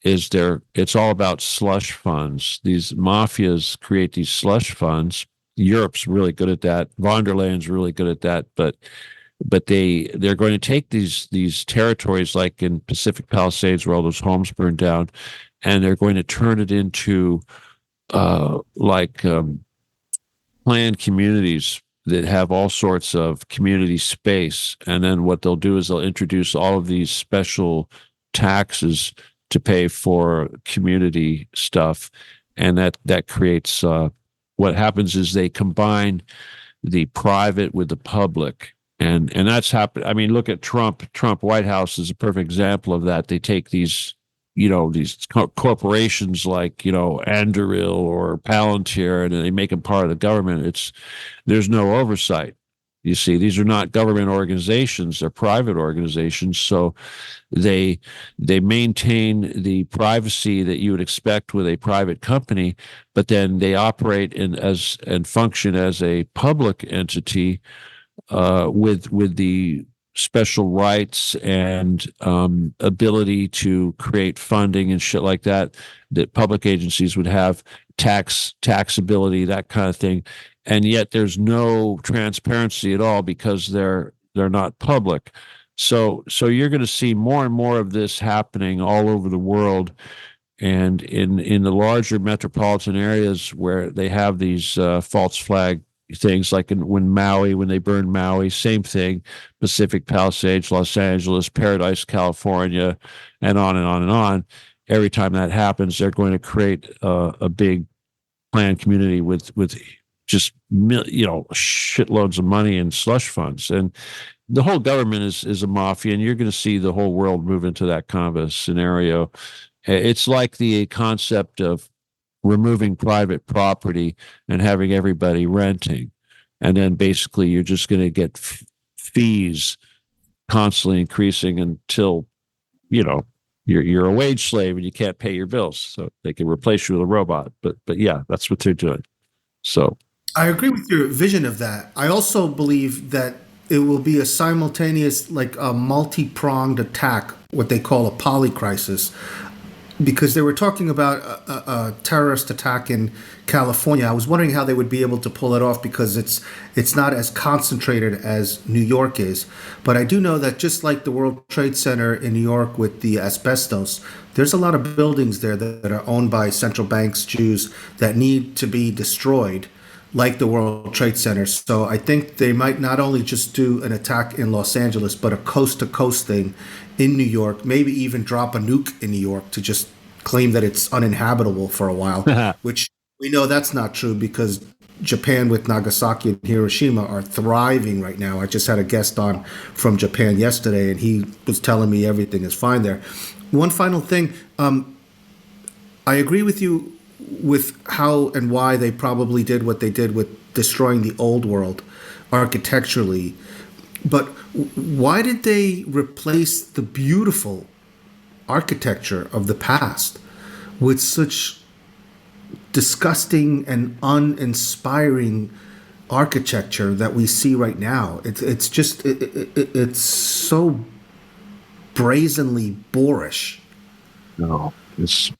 is it's all about slush funds. These mafias create these slush funds. Europe's really good at that. Von der Leyen's really good at that, but they're going to take these territories like in Pacific Palisades where all those homes burned down, and they're going to turn it into like planned communities that have all sorts of community space. And then what they'll do is they'll introduce all of these special taxes to pay for community stuff. And that creates what happens is they combine the private with the public. And that's happened. I mean, look at Trump. Trump White House is a perfect example of that. They take these corporations like, Anduril or Palantir, and they make them part of the government. There's no oversight. You see, these are not government organizations; they're private organizations. So they maintain the privacy that you would expect with a private company, but then they operate and function as a public entity with the special rights and ability to create funding and shit like that public agencies would have, taxability, that kind of thing. And yet there's no transparency at all because they're not public. So you're going to see more and more of this happening all over the world. And in the larger metropolitan areas where they have these false flag things, like when they burned Maui, same thing, Pacific Palisades, Los Angeles, Paradise, California, and on and on and on. Every time that happens, they're going to create a big planned community with just shitloads of money and slush funds, and the whole government is a mafia, and you're going to see the whole world move into that kind of a scenario. It's like the concept of removing private property and having everybody renting. And then basically you're just going to get fees constantly increasing until, you're a wage slave and you can't pay your bills, so they can replace you with a robot. But yeah, that's what they're doing. So I agree with your vision of that. I also believe that it will be a simultaneous, like a multi-pronged attack, what they call a polycrisis, because they were talking about a terrorist attack in California. I was wondering how they would be able to pull it off because it's not as concentrated as New York is. But I do know that just like the World Trade Center in New York with the asbestos, there's a lot of buildings there that are owned by central banks, Jews, that need to be destroyed, like the World Trade Center. So I think they might not only just do an attack in Los Angeles, but a coast to coast thing in New York, maybe even drop a nuke in New York to just claim that it's uninhabitable for a while, which we know that's not true because Japan with Nagasaki and Hiroshima are thriving right now. I just had a guest on from Japan yesterday, and he was telling me everything is fine there. One final thing, I agree with you with how and why they probably did what they did with destroying the old world architecturally. But why did they replace the beautiful architecture of the past with such disgusting and uninspiring architecture that we see right now? It's just it's so brazenly boorish. no,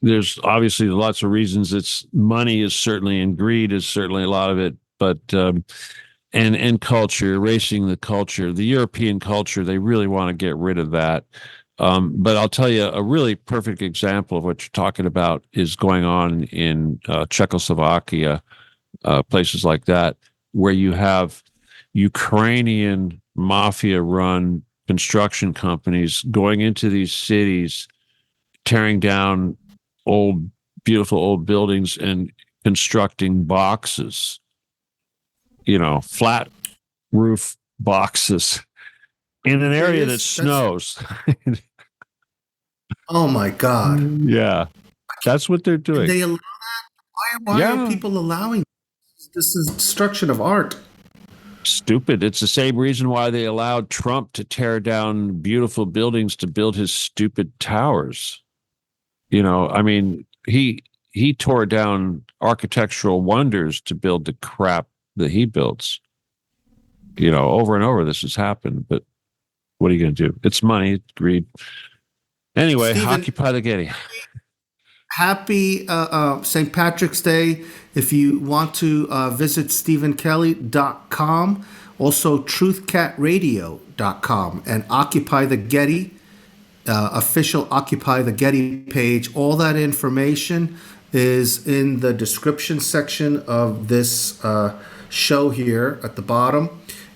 there's obviously lots of reasons. It's money is certainly, and greed is certainly a lot of it, but and culture, erasing the culture, the European culture, they really want to get rid of that. But I'll tell you, a really perfect example of what you're talking about is going on in Czechoslovakia, places like that, where you have Ukrainian mafia-run construction companies going into these cities, tearing down old, beautiful old buildings and constructing boxes, flat roof boxes in an area that snows. Oh my God. Yeah, that's what they're doing. They allow that? Why are people allowing this? This is destruction of art. Stupid. It's the same reason why they allowed Trump to tear down beautiful buildings to build his stupid towers. I mean, he tore down architectural wonders to build the crap that he builds. Over and over this has happened, but what are you going to do? It's money, it's greed. Anyway, Stephen, Occupy the Getty. Happy St. Patrick's Day. If you want to visit StephenKelley.com, also truthcatradio.com, and Occupy the Getty, official Occupy the Getty page. All that information is in the description section of this show here at the bottom.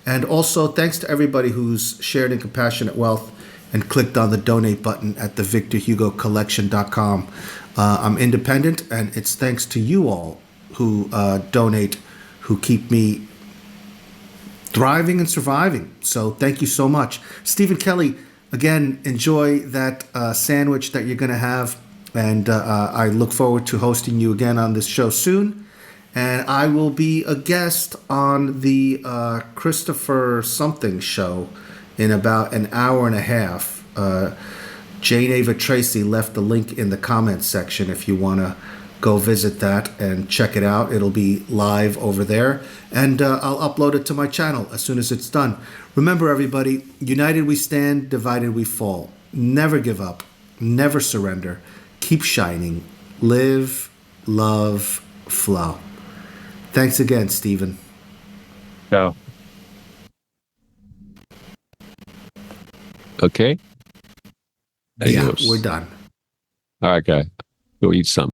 And also, thanks to everybody who's shared in Compassionate Wealth and clicked on the donate button at the VictorHugoCollection.com. I'm independent, and it's thanks to you all who donate, who keep me thriving and surviving. So thank you so much. Stephen Kelley, again, enjoy that sandwich that you're going to have, and I look forward to hosting you again on this show soon. And I will be a guest on the Christopher something show in about an hour and a half. Jane Ava Tracy left the link in the comments section if you want to go visit that and check it out. It'll be live over there, and I'll upload it to my channel as soon as it's done. Remember, everybody, united we stand, divided we fall. Never give up, never surrender, keep shining, live, love, flow. Thanks again, Stephen. Ciao. Okay. Yeah, we're done. All right, guy. Go eat something.